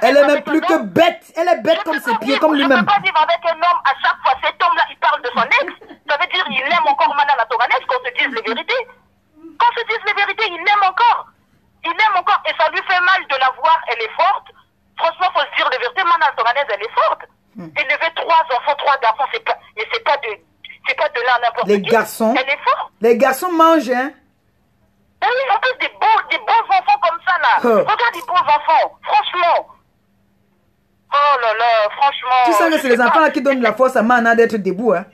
Elle est même plus que bête. Elle est bête comme ses pieds, comme lui-même. Je ne peux pas vivre avec un homme à chaque fois. Cet homme-là, il parle de son ex. Ça veut dire qu'il aime encore Manala Toghanès, qu'on se dise les vérités. Qu'on se dise les vérités, il l'aime encore. Il l'aime encore. Et ça lui fait mal de la voir. Elle est forte. Franchement, il faut se dire les vérités. Manala Toghanès, elle est forte. Élever 3 enfants, 3 garçons, c'est pas de là n'importe qui. Les garçons. Elle est forte. Les garçons mangent, hein. Oui, en plus des bons enfants comme ça, là. Regarde les bons enfants. Franchement. Oh là là, franchement. Tu sais que c'est les enfants là qui donnent la force à Mana d'être debout, hein.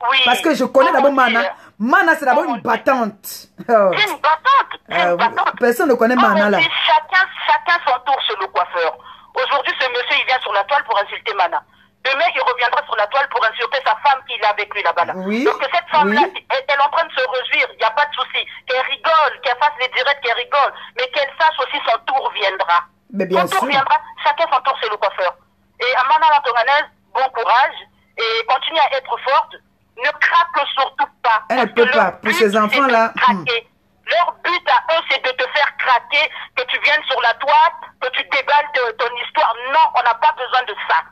Oui. Parce que je connais d'abord Mana. Mana, c'est d'abord une battante. C'est une battante. Personne ne connaît Mana, là. Chacun son tour sur le coiffeur. Aujourd'hui, ce monsieur, il vient sur la toile pour insulter Mana. Demain, il reviendra sur la toile pour insulter sa femme qui est avec lui là-bas. Là. Oui. Donc cette femme-là, elle est en train de se réjouir, il n'y a pas de souci. Qu'elle rigole, qu'elle fasse les directs, qu'elle rigole. Mais qu'elle sache aussi son tour viendra. Mais bien son tour viendra, chacun son tour, c'est le coiffeur. Et à Manala Toghanès, bon courage. Et continue à être forte. Ne craque surtout pas. Elle ne peut pas. Pour ces enfants-là. Leur but à eux, c'est de te faire craquer, que tu viennes sur la toile, que tu déballes ton histoire. Non, on n'a pas besoin de ça.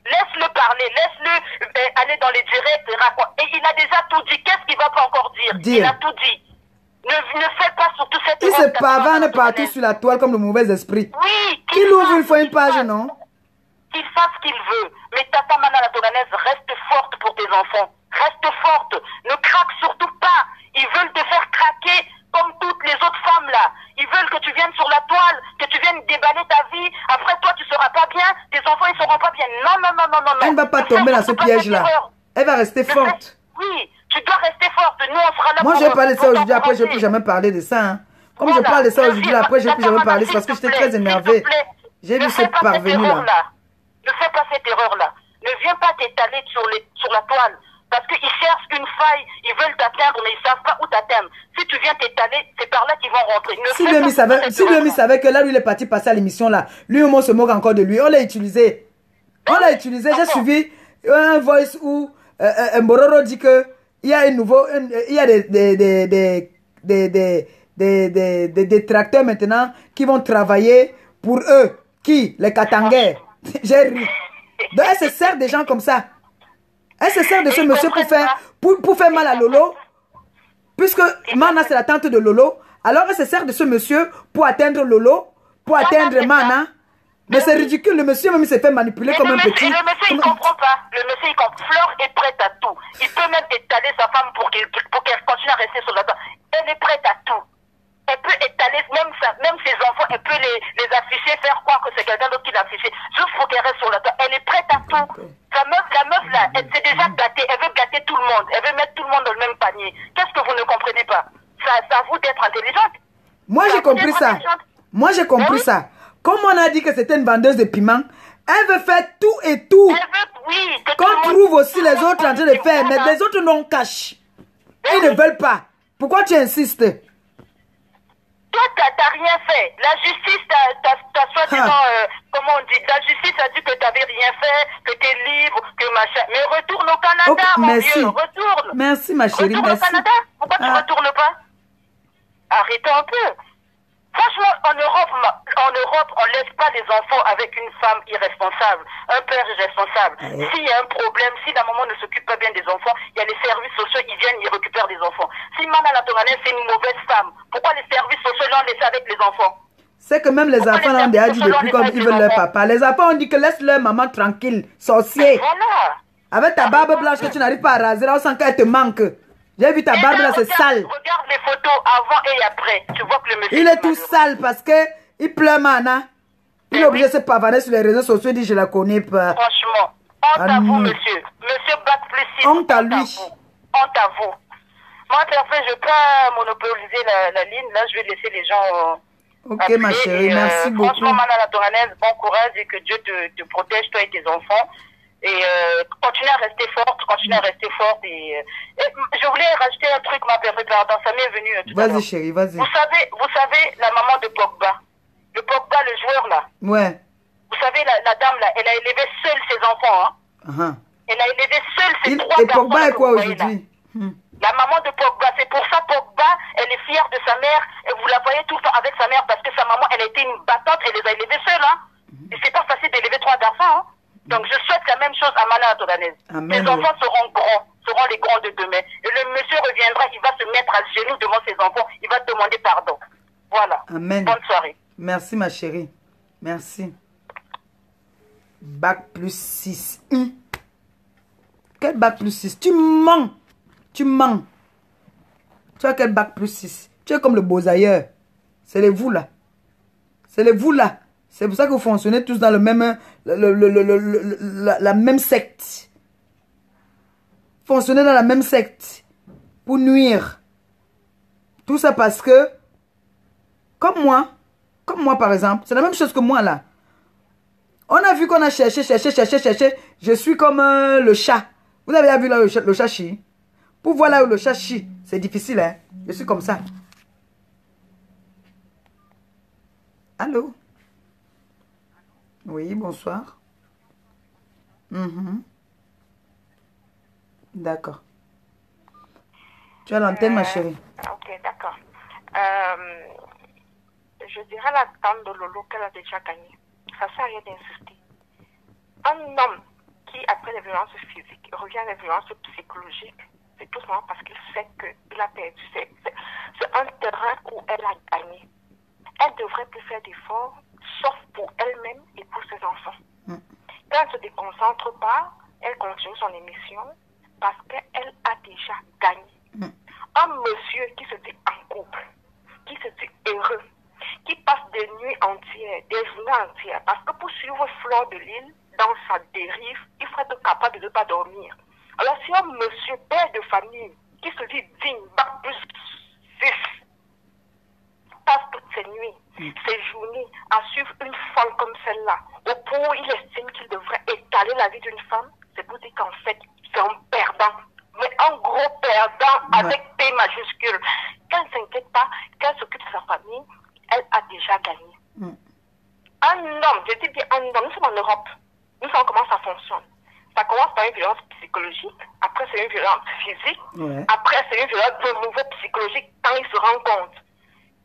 Laisse-le parler, laisse-le aller dans les directs et raconter. Et il a déjà tout dit. Qu'est-ce qu'il va pas encore dire? Il a tout dit. Ne fais pas surtout cette... Il se pavane partout sur la toile comme le mauvais esprit. Oui. Qu'il ouvre une fois une page, non? Qu'il fasse ce qu'il veut. Mais Tata Manala Toghanès, reste forte pour tes enfants. Reste forte. Ne craque surtout pas. Ils veulent te faire craquer comme toutes les autres femmes là. Ils veulent que tu viennes sur la toile, que tu viennes déballer ta vie. Après toi, tu seras pas bien. Tes enfants, ils seront pas bien. Non. Elle ne va pas tomber dans ce piège-là. Elle va rester forte. Oui, tu dois rester forte. Nous, on sera là. Moi, je vais parler de ça aujourd'hui. Après, je ne vais plus jamais parler de ça. Hein. Comme je parle de ça aujourd'hui, après, je ne vais plus jamais parler. C'est parce que j'étais très énervée. J'ai vu cette parvenue là. Ne fais pas cette erreur-là. Ne viens pas t'étaler sur la toile. Parce qu'ils cherchent une faille, ils veulent t'atteindre, mais ils ne savent pas où t'atteindre. Si tu viens t'étaler, c'est par là qu'ils vont rentrer. Si lui savait que là, lui, il est parti passer à l'émission là, lui, on se moque encore de lui. On l'a utilisé. J'ai suivi un voice où Mbororo dit que il y a des détracteurs maintenant qui vont travailler pour eux. Qui? Les Katangais. J'ai ri. Donc, elle se sert des gens comme ça. Elle se sert de ce monsieur pour faire mal à Lolo. Puisque Mana, c'est la tante de Lolo. Alors, elle se sert de ce monsieur pour atteindre Lolo, pour atteindre Mana. Mais c'est ridicule. Le monsieur, même, il s'est fait manipuler comme un petit. Le monsieur, il ne comprend pas. Le monsieur, il comprend. Flore est prête à tout. Il peut même étaler sa femme pour qu'elle continue à rester sur la table. Elle est prête à tout. Elle peut étaler même ses enfants, elle peut les afficher, faire croire que c'est quelqu'un d'autre qui l'a affiché, juste pour qu'elle reste sur la table. Elle est prête à tout. La meuf là, elle s'est déjà gâtée, elle veut gâter tout le monde, elle veut mettre tout le monde dans le même panier. Qu'est-ce que vous ne comprenez pas? Ça à vous d'être intelligente. Moi j'ai compris ça. Moi j'ai compris ça. Comme on a dit que c'était une vendeuse de piment, elle veut faire tout et tout. Elle veut, oui. Qu'on trouve aussi les autres en train de faire, mais les autres non cache. Ils ne veulent pas. Pourquoi tu insistes? Toi, t'as rien fait. La justice t'a soi-disant, comment on dit, la justice a dit que t'avais rien fait, que t'es libre, que machin. Mais retourne au Canada, mon vieux, retourne. Merci, ma chérie, retourne merci. Au Canada. Pourquoi tu retournes pas? Arrêtez un peu. Franchement, en Europe, on laisse pas des enfants avec une femme irresponsable, un père irresponsable. S'il y a un problème, si la maman ne s'occupe pas bien des enfants, il y a les services sociaux, ils viennent, ils récupèrent des enfants. Si Mana Latoranès, c'est une mauvaise femme, pourquoi les services sociaux l'ont laissé avec les enfants? C'est que même les enfants ont déjà dit depuis comme ils veulent leur papa. Les enfants ont dit que laisse leur maman tranquille, sorcier. Voilà. Avec ta barbe blanche que tu n'arrives pas à raser, là on sent qu'elle te manque. J'ai vu ta barbe là, c'est sale. Regarde les photos avant et après. Tu vois que le monsieur... Il est tout sale parce que il pleure, Mana. Il est obligé de se pavaner sur les réseaux sociaux et dit je la connais pas. Franchement, honte à vous, monsieur. Monsieur Bac plus 6. Honte à lui. Honte à vous. Moi, après, je ne vais pas monopoliser la ligne. Là, je vais laisser les gens... Ok, ma chérie, merci beaucoup. Franchement, Mana Latoranès, bon courage et que Dieu te protège, toi et tes enfants. Et continue à rester forte, et je voulais rajouter un truc, ma période, pardon, ça m'est venu tout à l'heure. Vas-y chérie, vas-y. Vous savez la maman de Pogba, le joueur là. Ouais. Vous savez la dame là, elle a élevé seule ses enfants, hein. Elle a élevé seule ses 3 garçons. Et Pogba est quoi aujourd'hui? La maman de Pogba, c'est pour ça Pogba, elle est fière de sa mère, et vous la voyez tout le temps avec sa mère, parce que sa maman, elle a été une battante, elle les a élevés seuls, hein. Et c'est pas facile d'élever 3 garçons, hein. Donc je souhaite la même chose à Mana Latoranès. Les enfants seront grands, seront les grands de demain. Et le monsieur reviendra, il va se mettre à genoux devant ses enfants, il va demander pardon. Voilà. Amen. Bonne soirée. Merci ma chérie. Merci. Bac plus 6. Quel bac plus 6? Tu mens. Tu mens. Tu as quel bac plus 6? Tu es comme le beau ailleurs. C'est les vous là. C'est les vous là. C'est pour ça que vous fonctionnez tous dans le même, la même secte. Fonctionnez dans la même secte. Pour nuire. Tout ça parce que, comme moi par exemple, c'est la même chose que moi là. On a vu qu'on a cherché. Je suis comme le chat. Vous avez vu là le chat chie? Pour voir là où le chat chie, c'est difficile, hein. Je suis comme ça. Allô? Oui, bonsoir. D'accord. Tu as l'antenne, ma chérie. Ok, d'accord. Je dirais la dame de Lolo qu'elle a déjà gagné. Ça ne sert à rien d'insister. Un homme qui, après les violences physiques, revient à les violences psychologiques, c'est tout simplement parce qu'il sait qu'il a perdu. C'est un terrain où elle a gagné. Elle devrait plus faire d'efforts, sauf pour elle-même et pour ses enfants. Quand elle ne se déconcentre pas, elle continue son émission parce qu'elle a déjà gagné. Un monsieur qui se dit en couple, qui se dit heureux, qui passe des nuits entières, des journées entières, parce que pour suivre Fleur de Lille dans sa dérive, il faut être capable de ne pas dormir. Alors si un monsieur, père de famille, qui se dit digne, bac plus 6, passe toutes ses nuits, ses journées à suivre une femme comme celle-là, au point où il estime qu'il devrait étaler la vie d'une femme, c'est pour dire qu'en fait, c'est un perdant. Mais un gros perdant avec P majuscule. Qu'elle ne s'inquiète pas, qu'elle s'occupe de sa famille, elle a déjà gagné. Un homme, je dis bien un homme, nous sommes en Europe, nous savons comment ça fonctionne. Ça commence par une violence psychologique, après c'est une violence physique, après c'est une violence de nouveau psychologique quand il se rend compte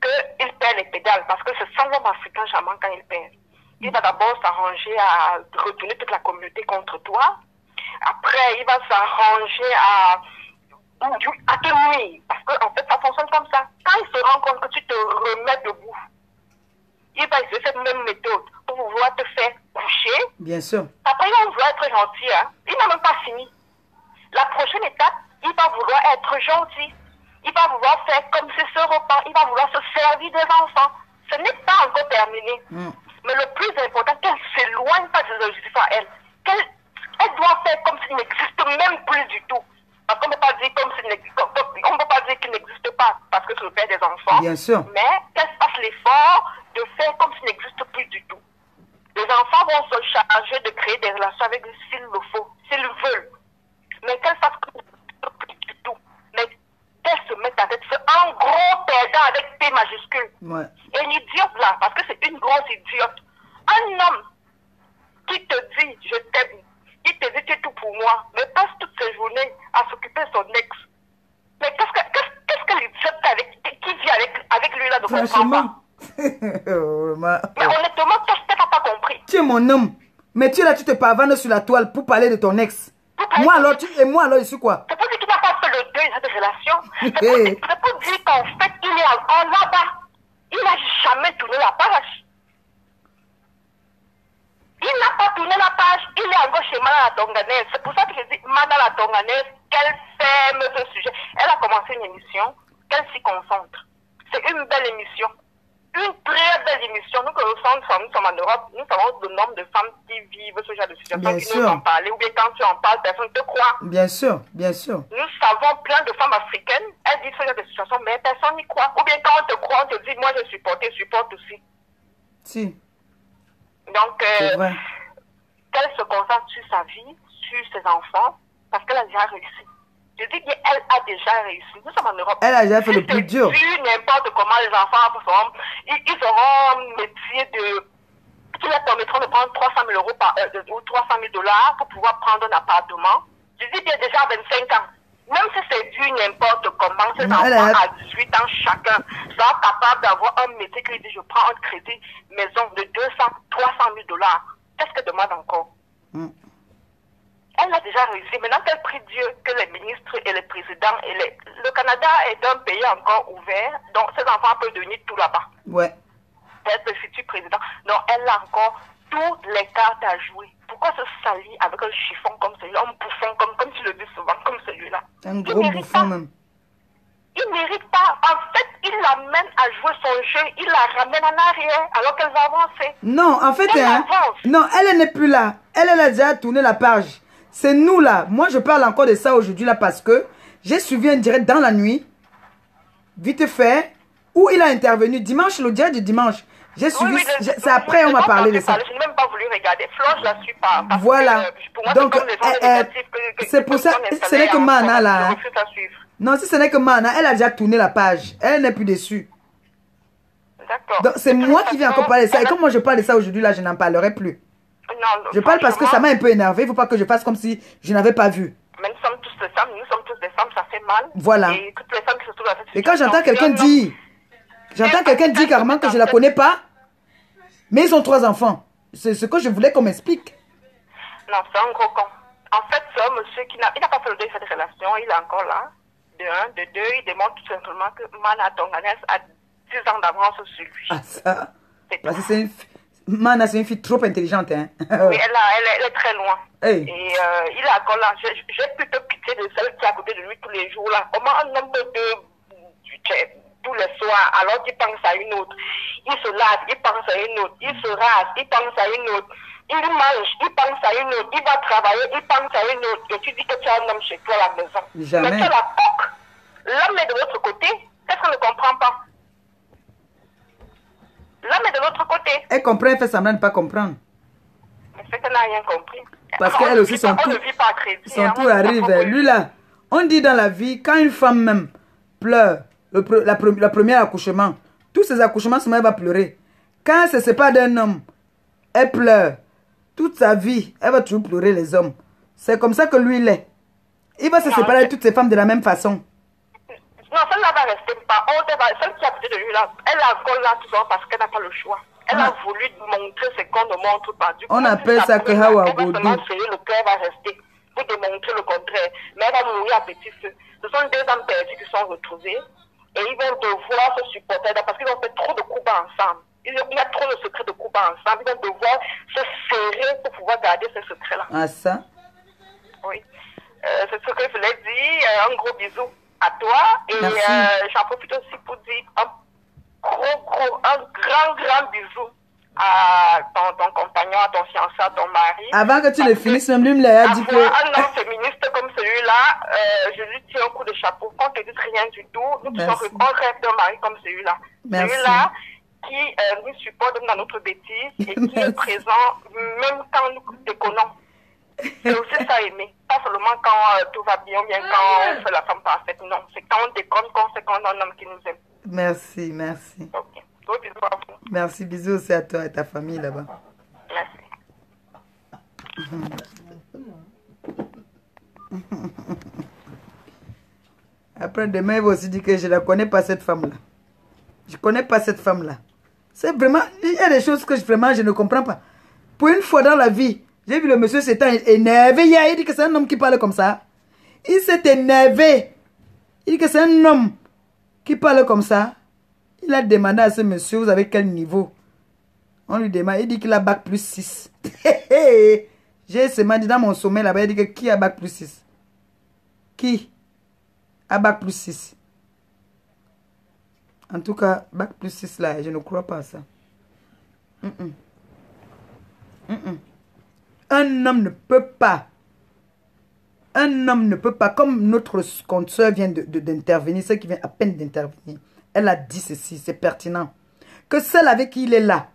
qu'il perd les pédales, parce que c'est sans l'homme africain charmant quand il perd. Il va d'abord s'arranger à retourner toute la communauté contre toi. Après, il va s'arranger à te nuire. Parce qu'en fait, ça fonctionne comme ça. Quand il se rend compte que tu te remets debout, il va essayer cette même méthode pour vouloir te faire coucher. Bien sûr. Après, il va vouloir être gentil. Hein. Il n'a même pas fini. La prochaine étape, il va vouloir être gentil. Il va vouloir faire comme si ce repas. Il va vouloir se servir des enfants. Ce n'est pas encore terminé. Mais le plus important, qu'elle ne s'éloigne pas de l'objectif à elle. Elle doit faire comme s'il n'existe même plus du tout. Parce qu'on ne peut pas dire comme s'il n'existe pas. On ne peut pas dire qu'il n'existe pas parce que c'est le père des enfants. Bien sûr. Mais qu'elle fasse l'effort de faire comme s'il n'existe plus du tout. Les enfants vont se charger de créer des relations avec lui s'il le faut, s'ils veulent. Mais qu'elle fasse comme s'il n'existe plus du tout. Mais qu'elle se mette avec un gros perdant avec P majuscule. Ouais. Et une idiote là, parce que c'est une grosse idiote. Un homme qui te dit je t'aime, qui te dit tu es tout pour moi, mais passe toutes ses journées à s'occuper de son ex. Mais qu'est-ce que l'idiote qui vit avec lui là de comprend pas? Mais honnêtement, qu'est-ce que t'as pas compris? Tu es mon homme, mais tu es là, tu te pavanes sur la toile pour parler de ton ex. Moi alors, je suis quoi? C'est pour dire qu'il n'a pas fait le deuil de cette relation. C'est pour dire qu'en fait, il est encore là-bas. Il n'a jamais tourné la page. Il n'a pas tourné la page. Il est encore chez Mana la Tonganaise. C'est pour ça que je dis, Mana la Tonganaise, qu'elle ferme ce sujet. Elle a commencé une émission, qu'elle s'y concentre. C'est une belle émission. Une très belle émission. Nous, que nous sommes en Europe, nous savons le nombre de femmes qui vivent ce genre de situation, qui nous en parlent. Ou bien quand tu en parles, personne ne te croit. Bien sûr, bien sûr. Nous savons plein de femmes africaines, elles disent ce genre de situation, mais personne n'y croit. Ou bien quand on te croit, on te dit, moi je supporte aussi. Si. Donc, qu'elle se concentre sur sa vie, sur ses enfants, parce qu'elle a déjà réussi. Je dis qu'elle a déjà réussi. Nous sommes en Europe. Elle a déjà fait le plus dur. N'importe comment les enfants ils auront un métier qui leur permettront de prendre 300 000 euros ou 300 000 $ pour pouvoir prendre un appartement. Je dis qu'il y a déjà 25 ans. Même si c'est dû n'importe comment, ces enfants à 18 ans chacun sont capables d'avoir un métier qui dit je prends un crédit maison de 200, 300 000 $. Qu'est-ce qu'elle demande encore? Elle a déjà réussi. Maintenant qu'elle prie Dieu que les ministres et les présidents le Canada est un pays encore ouvert, donc ses enfants peuvent devenir tout là-bas. Ouais. Être le futur président. Donc elle a encore toutes les cartes à jouer. Pourquoi se salir avec un chiffon comme celui-là, un bouffon comme tu le dis souvent, comme celui-là? Un gros bouffon même. Il ne mérite pas. En fait, il l'amène à jouer son jeu, il la ramène en arrière alors qu'elle va avancer. Non, en fait, non, elle n'est plus là. Elle a déjà tourné la page. C'est nous là. Moi, je parle encore de ça aujourd'hui là parce que j'ai suivi un direct dans la nuit, vite fait, où il a intervenu dimanche, le direct du dimanche. J'ai suivi, c'est après on m'a parlé de ça. Je n'ai même pas voulu regarder. Flo, je la suis pas. Voilà. Donc, c'est pour ça, ce n'est que Mana là. Non, si ce n'est que Mana, elle a déjà tourné la page. Elle n'est plus dessus. D'accord. Donc, c'est moi qui viens encore parler de ça. Et comme moi je parle de ça aujourd'hui là, je n'en parlerai plus. Non, je parle parce que ça m'a un peu énervé. Il ne faut pas que je fasse comme si je n'avais pas vu. Mais nous sommes tous des femmes, ça fait mal. Voilà. Et toutes les femmes qui se trouvent à cette situation. Et quand j'entends quelqu'un dire, carrément que je ne la connais pas, mais ils ont 3 enfants. C'est ce que je voulais qu'on m'explique. Non, c'est un gros con. En fait, c'est un monsieur qui n'a pas fait le deuil de cette relation, il est encore là. De 1, de 2, il démontre tout simplement que Mana Tonganaise a 10 ans d'avance sur lui. Ah ça. Parce que c'est une Mana, c'est une fille trop intelligente, hein. Oui, elle est très loin. Hey. Et il est encore là. J'ai plutôt pitié de celle qui est à côté de lui tous les jours là. Comment un homme tous les soirs, alors qu'il pense à une autre. Il se lave, il pense à une autre. Il se rase, il pense à une autre. Il mange, il pense à une autre. Il va travailler, il pense à une autre. Et tu dis que tu as un homme chez toi à la maison. Jamais. Mais tu as la coque. L'homme est de l'autre côté. Qu'est-ce qu'on ne comprend pas? L'homme est de l'autre côté. Elle comprend, elle fait semblant de ne pas comprendre. Mais c'est qu'elle n'a rien compris. Parce qu'elle aussi, son tour arrive. Lui là, on dit dans la vie, quand une femme même pleure, la première accouchement, tous ces accouchements, elle va pleurer. Quand elle se sépare d'un homme, elle pleure. Toute sa vie, elle va toujours pleurer les hommes. C'est comme ça que lui, il est. Il va se séparer de toutes ces femmes de la même façon. Non, celle-là va rester pas. Celle qui a côté de lui là, elle est encore là tout simplement parce qu'elle n'a pas le choix. Elle a voulu montrer ce qu'on ne montre pas. Du coup, on appelle ça que Hawa Godou. Le cœur va rester pour démontrer le contraire. Mais elle va mourir à petit feu. Ce sont 2 hommes perdus qui sont retrouvés. Et ils vont devoir se supporter parce qu'ils ont fait trop de coups ensemble. Il y a trop de secrets de coups ensemble. Ils vont devoir se serrer pour pouvoir garder ces secrets-là. Ah ça? Oui. C'est ce que je voulais dire. Un gros bisou à toi. Et j'en profite aussi pour dire un grand bisou à ton compagnon, à ton fiancé, à ton mari. Avant que tu le finisses, même lui me l'a dit que... Un homme féministe comme celui-là, je lui tire un coup de chapeau. Quand on ne te dit rien du tout, nous on rêve d'un mari comme celui-là. Celui-là qui nous supporte dans notre bêtise et qui est présent même quand nous déconnons. C'est aussi ça aimer. Pas seulement quand tout va bien, bien quand on fait la femme parfaite. Non, c'est quand on déconne, quand c'est quand on a un homme qui nous aime. Merci, merci. Ok. Gros bisous à vous. Merci, bisous aussi à toi et ta famille là-bas. Merci. Après, demain, il va aussi dire que je ne la connais pas, cette femme-là. Je ne connais pas cette femme-là. C'est vraiment... Il y a des choses que vraiment je ne comprends pas. Pour une fois dans la vie, j'ai vu le monsieur s'étant énervé hier. Il dit que c'est un homme qui parle comme ça. Il s'est énervé. Il dit que c'est un homme qui parle comme ça. Il a demandé à ce monsieur, vous avez quel niveau? On lui demande, il dit qu'il a bac plus 6. J'ai seulement dit dans mon sommet là-bas, il dit que qui a bac plus 6? Qui a bac plus 6? En tout cas, bac plus 6 là, je ne crois pas à ça. Un homme ne peut pas. Un homme ne peut pas, comme notre consoeur vient d'intervenir, celle qui vient à peine d'intervenir. Elle a dit ceci, c'est pertinent. Que celle avec qui il est là,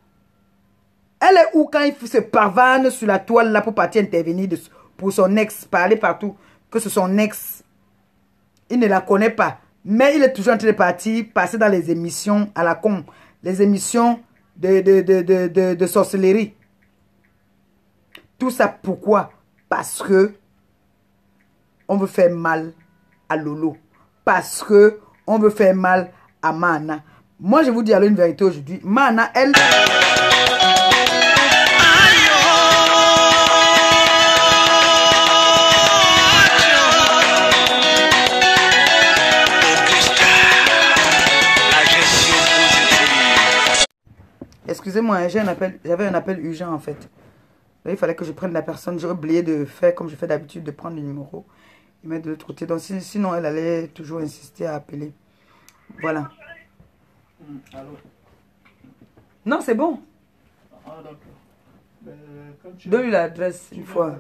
elle est où quand il se pavane sur la toile là pour partir intervenir pour son ex, parler partout, que c'est son ex. Il ne la connaît pas. Mais il est toujours en train de partir, passer dans les émissions à la con. Les émissions de sorcellerie. Tout ça pourquoi? Parce que on veut faire mal à Lolo. Parce que on veut faire mal à Mana. Moi, je vous dis alors une vérité aujourd'hui. Mana, elle... Excusez-moi, j'avais un appel urgent en fait. Là, il fallait que je prenne la personne. J'ai oublié de faire comme je fais d'habitude, de prendre le numéro et mettre de l'autre côté. Donc sinon, elle allait toujours insister à appeler. Voilà. Allô? Non, c'est bon. Ah, d'accord. Donne-lui l'adresse une fois.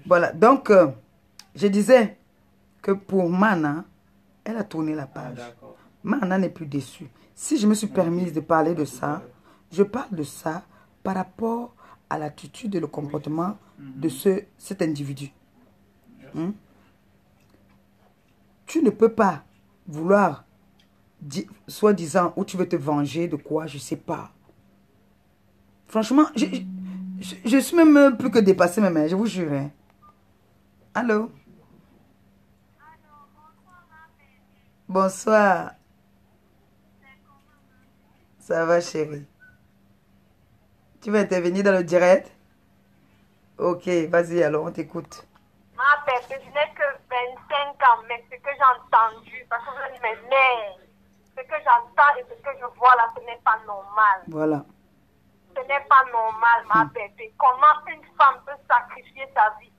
Voilà, donc, je disais que pour Mana, elle a tourné la page. Mana n'est plus déçue. Si je me suis permise de parler de ça, je parle de ça par rapport à l'attitude et le comportement de cet individu. Tu ne peux pas vouloir, soi-disant, ou tu veux te venger de quoi, je ne sais pas. Franchement, je suis même plus que dépassée, même, je vous jure. Hein. Allô? Bonsoir. Ça va, chérie? Tu veux intervenir dans le direct? Ok, vas-y, alors, on t'écoute. Ma bébé, je n'ai que 25 ans, mais ce que j'ai entendu, parce que vous êtes mes mères, ce que j'entends et ce que je vois là, ce n'est pas normal. Voilà. Ce n'est pas normal, ma bébé. Comment une femme peut sacrifier sa vie?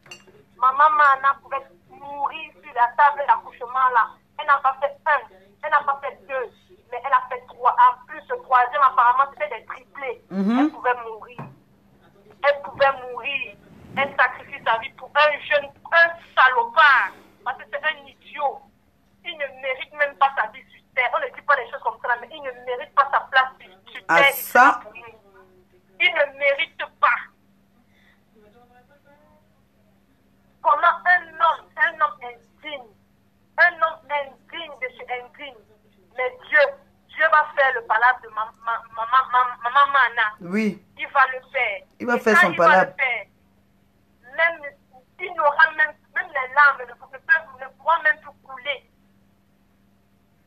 Maman Mana pouvait mourir sur la table d'accouchement là. Elle n'a pas fait un, elle n'a pas fait deux, mais elle a fait trois. En plus, le troisième, apparemment, c'était des triplés. Elle pouvait mourir. Elle pouvait mourir. Elle sacrifie sa vie pour un jeune, un salopard. Parce que c'est un idiot. Il ne mérite même pas sa vie sur terre. On ne dit pas des choses comme ça, mais il ne mérite pas sa place sur terre. Ah, ça... Il ne mérite pas. Comment un homme indigne, de chez indigne, mais Dieu va faire le palabre de maman Mana. Oui. Il va le faire. Il va faire son palabre. Même, il n'aura même les larmes ne pourront même plus couler.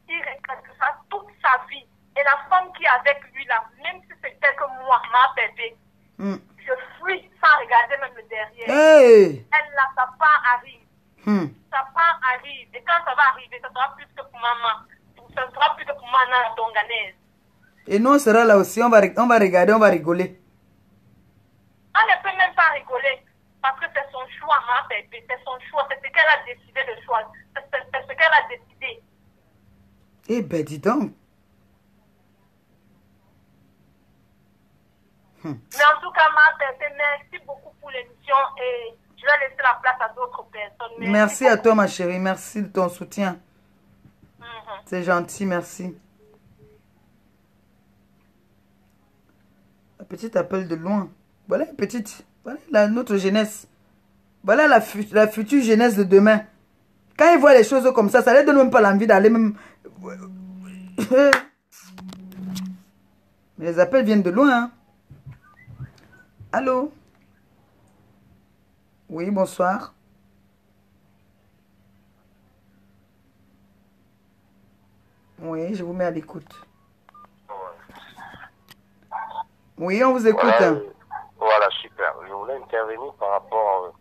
Il regrette ça toute sa vie. Et la femme qui est avec lui là, même si c'était que moi, ma bébé, je fuis sans regarder même le derrière. Hey. Elle là, sa part arrive. Sa part arrive. Et quand ça va arriver, ça sera plus que pour maman. Ça sera plus que pour Mana la Tonganaise. Et nous, on sera là aussi, on va regarder, on va rigoler. On ne peut même pas rigoler. Parce que c'est son choix, ma bébé. C'est son choix. C'est ce qu'elle a décidé de choisir. C'est ce qu'elle a décidé. Eh ben, dis donc. Mais en tout cas, ma bébé, merci beaucoup pour l'émission et je vais laisser la place à d'autres personnes. Merci à toi, ma chérie. Merci de ton soutien. C'est gentil, merci. La petite appelle de loin. Voilà une petite. Voilà notre jeunesse. Voilà la future jeunesse de demain. Quand ils voient les choses comme ça ne leur donne même pas l'envie d'aller même... Mais les appels viennent de loin. Hein. Allô? Oui, bonsoir. Oui, je vous mets à l'écoute. Oui, on vous écoute. Voilà, Hein. Voilà, super. Je voulais intervenir par rapport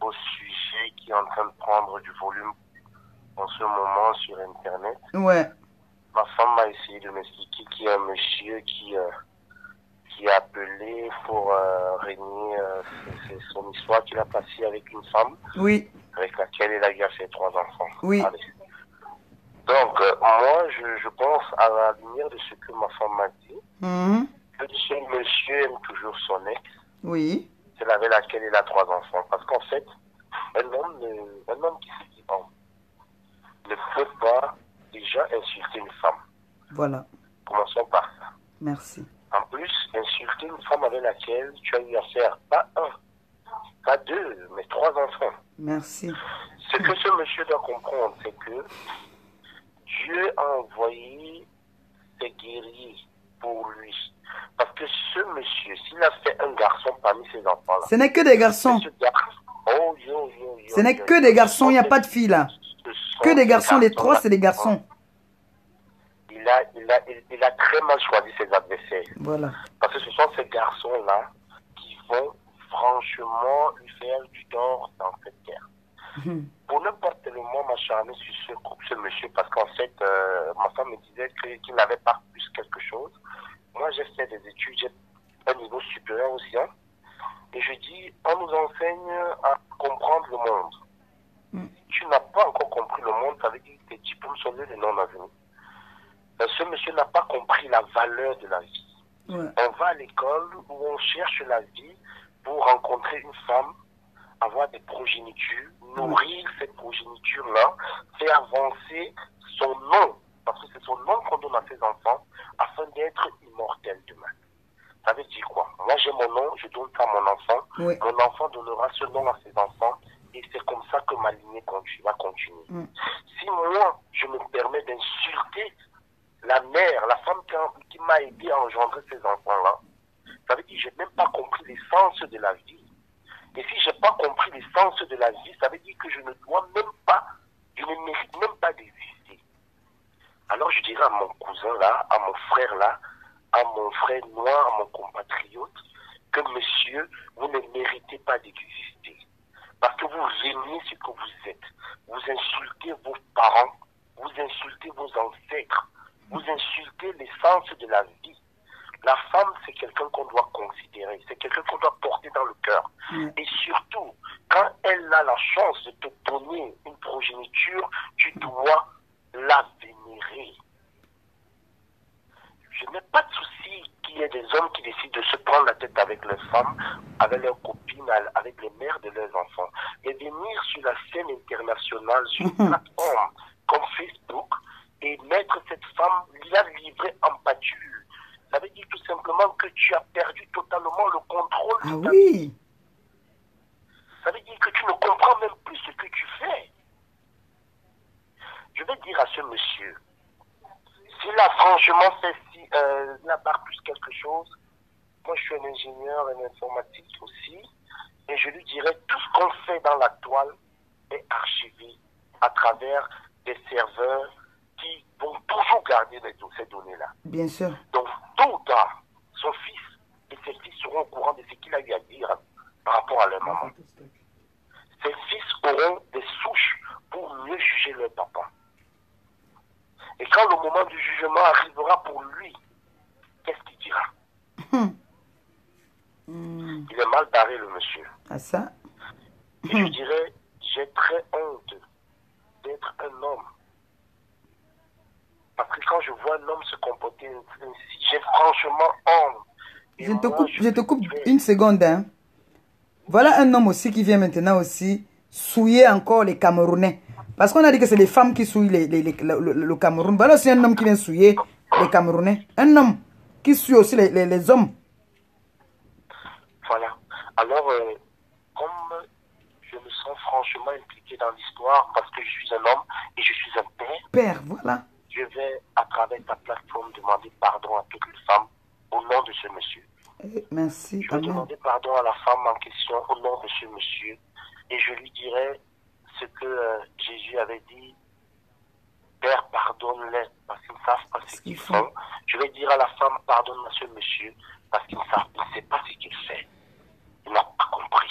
au sujet qui est en train de prendre du volume en ce moment sur Internet. Ouais. Ma femme m'a essayé de m'expliquer qu'il y a un monsieur qui a appelé pour régner son histoire qu'il a passée avec une femme. Oui. Avec laquelle il a eu à ses 3 enfants. Oui. Allez. Donc, moi, je pense à la lumière de ce que ma femme m'a dit, que ce monsieur aime toujours son ex. Oui. Celle avec laquelle il a 3 enfants. Parce qu'en fait, un homme qui se dit homme ne peut pas déjà insulter une femme. Voilà. Commençons par ça. Merci. En plus, insulter une femme avec laquelle tu as eu affaire, pas 1, pas 2, mais 3 enfants. Merci. Ce que ce monsieur doit comprendre, c'est que Dieu a envoyé ses guerriers pour lui. Parce que ce monsieur, s'il a fait un garçon parmi ses enfants-là... Ce n'est que des garçons. Ce n'est que des garçons, il n'y a pas de filles là. Que des garçons, les 3 c'est des garçons. Il a très mal choisi ses adversaires. Voilà. Parce que ce sont ces garçons-là qui vont franchement lui faire du tort dans cette terre. Pour n'importe quel moment m'acharner sur ce monsieur, parce qu'en fait, ma femme me disait qu'il n'avait pas plus quelque chose. Moi, j'ai fait des études, j'ai un niveau supérieur aussi. Hein, et je dis, on nous enseigne à comprendre le monde. Si tu n'as pas encore compris le monde, ça veut dire que tes diplômes sont les non-avenus. Ce monsieur n'a pas compris la valeur de la vie. Ouais. On va à l'école où on cherche la vie pour rencontrer une femme, avoir des progénitures, nourrir cette progéniture-là, faire avancer son nom, parce que c'est son nom qu'on donne à ses enfants, afin d'être immortel demain. Ça veut dire quoi? Moi j'ai mon nom, je donne ça à mon enfant, oui. Mon enfant donnera ce nom à ses enfants, et c'est comme ça que ma lignée va continuer. Si moi, je me permets d'insulter la mère, la femme qui m'a aidé à engendrer ces enfants-là, ça veut dire que je n'ai même pas compris l'essence de la vie. Et si je n'ai pas compris l'essence de la vie, ça veut dire que je ne dois même pas, je ne mérite même pas d'exister. Alors je dirais à mon cousin là, à mon frère là, à mon frère noir, à mon compatriote, que monsieur, vous ne méritez pas d'exister. Parce que vous aimez ce que vous êtes. Vous insultez vos parents, vous insultez vos ancêtres, vous insultez l'essence de la vie. La femme, c'est quelqu'un qu'on doit considérer, c'est quelqu'un qu'on doit porter dans le cœur. Et surtout, quand elle a la chance de te donner une progéniture, tu dois la vénérer. Je n'ai pas de souci qu'il y ait des hommes qui décident de se prendre la tête avec leurs femmes, avec leurs copines, avec les mères de leurs enfants. Et venir sur la scène internationale, sur une plateforme comme Facebook, et mettre cette femme, la livrer en pâture. Ça veut dire tout simplement que tu as perdu totalement le contrôle de ta vie. Ça veut dire que tu ne comprends même plus ce que tu fais. Je vais dire à ce monsieur, s'il a franchement fait là-bas plus quelque chose, moi je suis un ingénieur en informatique aussi, et je lui dirais tout ce qu'on fait dans la toile est archivé à travers des serveurs qui vont toujours garder ces données-là. Bien sûr. Donc, tôt ou tard, son fils et ses fils seront au courant de ce qu'il a eu à dire par rapport à leur maman. Ses fils auront des souches pour mieux juger leur papa. Et quand le moment du jugement arrivera pour lui, qu'est-ce qu'il dira? Il est mal barré, le monsieur. Ah ça? Et je dirais, j'ai très honte d'être un homme. Parce que quand je vois un homme se comporter ainsi, j'ai franchement honte. Je te coupe une seconde. Hein. Voilà un homme aussi qui vient maintenant aussi souiller encore les Camerounais. Parce qu'on a dit que c'est les femmes qui souillent le Cameroun. Voilà aussi un homme qui vient souiller les Camerounais. Un homme qui suit aussi les hommes. Voilà. Alors, comme je me sens franchement impliqué dans l'histoire, parce que je suis un homme et je suis un père. Père, voilà. Je vais, à travers ta plateforme, demander pardon à toutes les femmes, ce monsieur. Merci. Je vais demander pardon à la femme en question au nom de ce monsieur. Et je lui dirai ce que Jésus avait dit. Père, pardonne-les parce qu'ils ne savent pas ce qu'ils font. Je vais dire à la femme, pardonne à ce monsieur parce qu'il ne sait pas ce qu'il fait. Il n'a pas compris.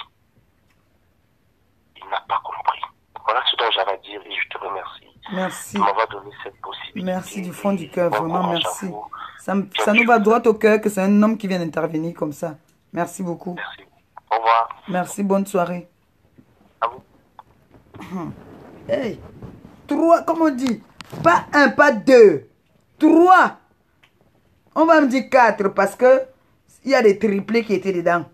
Il n'a pas compris. Voilà ce dont j'avais à dire et je te remercie. Merci. Tu m'as donné cette possibilité. Merci du fond du cœur, vraiment merci. Ça nous va droit au cœur que c'est un homme qui vient d'intervenir comme ça. Merci beaucoup. Merci. Au revoir. Merci, bonne soirée. À vous. Hey, 3, comme on dit, pas 1, pas 2, 3. On va me dire 4 parce que il y a des triplés qui étaient dedans.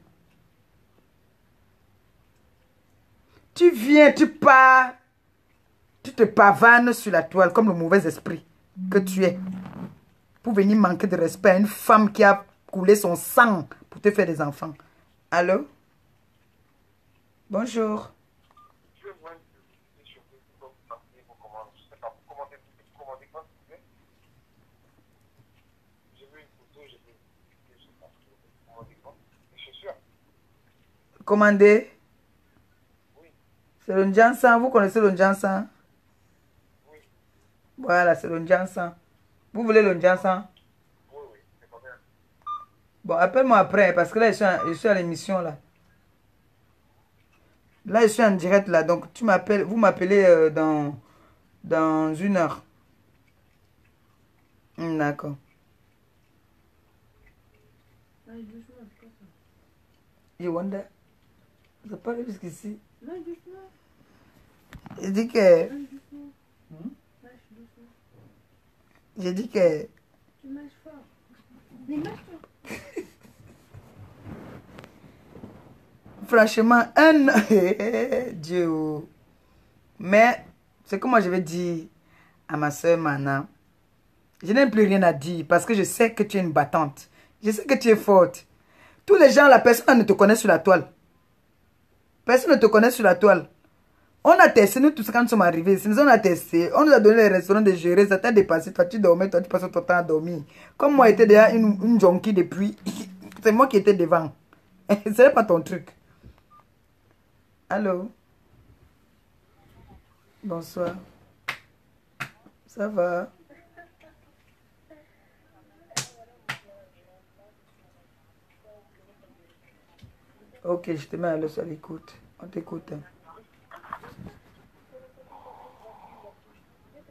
Tu viens, tu pars, tu te pavanes sur la toile comme le mauvais esprit que tu es. Pour venir manquer de respect à une femme qui a coulé son sang pour te faire des enfants. Allô? Bonjour. Commandez. Oui. C'est le Njansan. Vous connaissez le Njansan? Oui. Voilà, c'est le Njansan. Vous voulez le Njansan? Oui, oui, c'est pas bien. Bon, appelle-moi après, parce que là, je suis à l'émission, là. Là, je suis en direct, là. Donc, tu m'appelles, vous m'appelez dans 1 heure. D'accord. You wonder? Vous n'avez pas vu jusqu'ici? Non, doucement. J'ai dit que... J'ai dit que... Tu marches fort. Mais marche fort. Franchement, Dieu. Mais, c'est comme moi je vais dire à ma soeur Mana. Je n'ai plus rien à dire parce que je sais que tu es une battante. Je sais que tu es forte. Tous les gens, la personne ne te connaît sur la toile. Personne ne te connaît sur la toile. On a testé, nous tous quand nous sommes arrivés, si nous on a testé, on nous a donné les restaurants de gérer, ça t'a dépassé, toi tu dormais, toi tu passes ton temps à dormir. Comme moi j'étais déjà une junkie depuis, c'est moi qui étais devant. Ce n'est pas ton truc. Allô? Bonsoir. Ça va? Ok, je te mets à l'écoute. On t'écoute.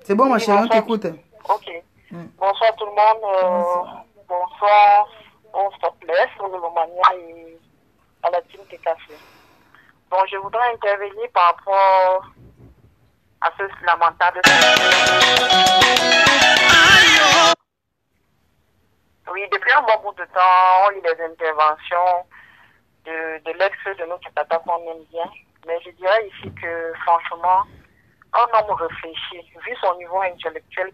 C'est bon, ma chérie, on t'écoute. Ok. Bonsoir tout le monde. Bonsoir. On se laisse sur le Romania et à la team Café. Bon, je voudrais intervenir par rapport à ce lamentable. Oui, depuis un bon bout de temps, on lit les interventions de l'ex de notre tata qu'on aime bien. Mais je dirais ici que, franchement, un homme réfléchi, vu son niveau intellectuel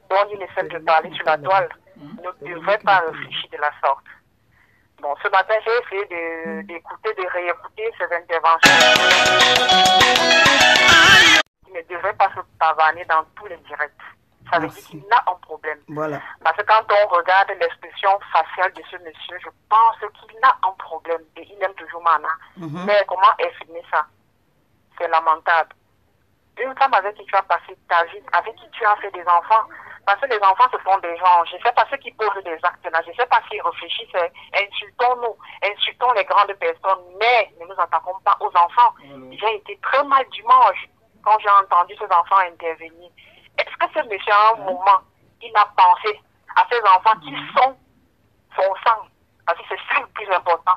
dont il essaie de parler sur la toile, ne devrait pas réfléchir de la sorte. Bon, ce matin, j'ai essayé d'écouter, de réécouter ses interventions. Il ne devrait pas se pavaner dans tous les directs. Ça veut dire qu'il a un problème. Voilà. Parce que quand on regarde l'expression faciale de ce monsieur, je pense qu'il a un problème et il aime toujours Mana. Mais comment exprimer ça? C'est lamentable. Une femme avec qui tu as passé ta vie, avec qui tu as fait des enfants, parce que les enfants ce sont des gens. Je ne sais pas ceux qui posent des actes là, je ne sais pas s'ils réfléchissent, insultons-nous, insultons les grandes personnes, mais ne nous attaquons pas aux enfants. J'ai été très mal dimanche quand j'ai entendu ces enfants intervenir. Est-ce que ce monsieur, à un moment, il a pensé à ces enfants qui sont son sang? Parce que c'est ça le plus important.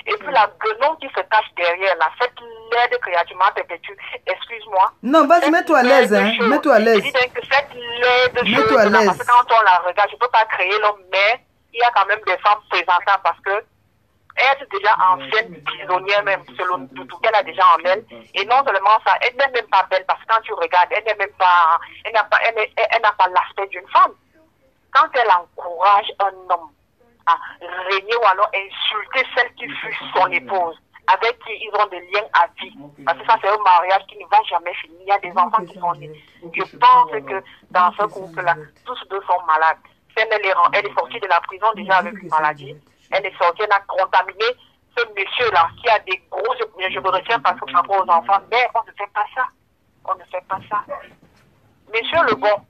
Et puis la guenon qui se cache derrière, là, cette laide créature perpétue, excuse-moi. Non, vas-y, mets-toi à l'aise, hein. Mets-toi à l'aise. Je dis que cette laide mets-toi à l'aise. Parce que quand on la regarde, je ne peux pas créer l'homme, mais il y a quand même des femmes présentables parce que elle est déjà ancienne prisonnière même, selon tout qu'elle a déjà en elle. Et non seulement ça, elle n'est même pas belle parce que quand tu regardes, elle n'est même pas, elle n'a pas l'aspect d'une femme. Quand elle encourage un homme à régner ou alors insulter celle qui fut son épouse, avec qui ils ont des liens à vie. Parce que ça, c'est un mariage qui ne va jamais finir. Il y a des enfants qui sont nés. Je pense que dans ce couple-là, tous deux sont malades. Elle est sortie de la prison déjà avec une maladie. Elle est sortie, elle a contaminé ce monsieur-là qui a des gros... Je me retiens parce que par rapport aux enfants, mais on ne fait pas ça. On ne fait pas ça. Monsieur Lebon,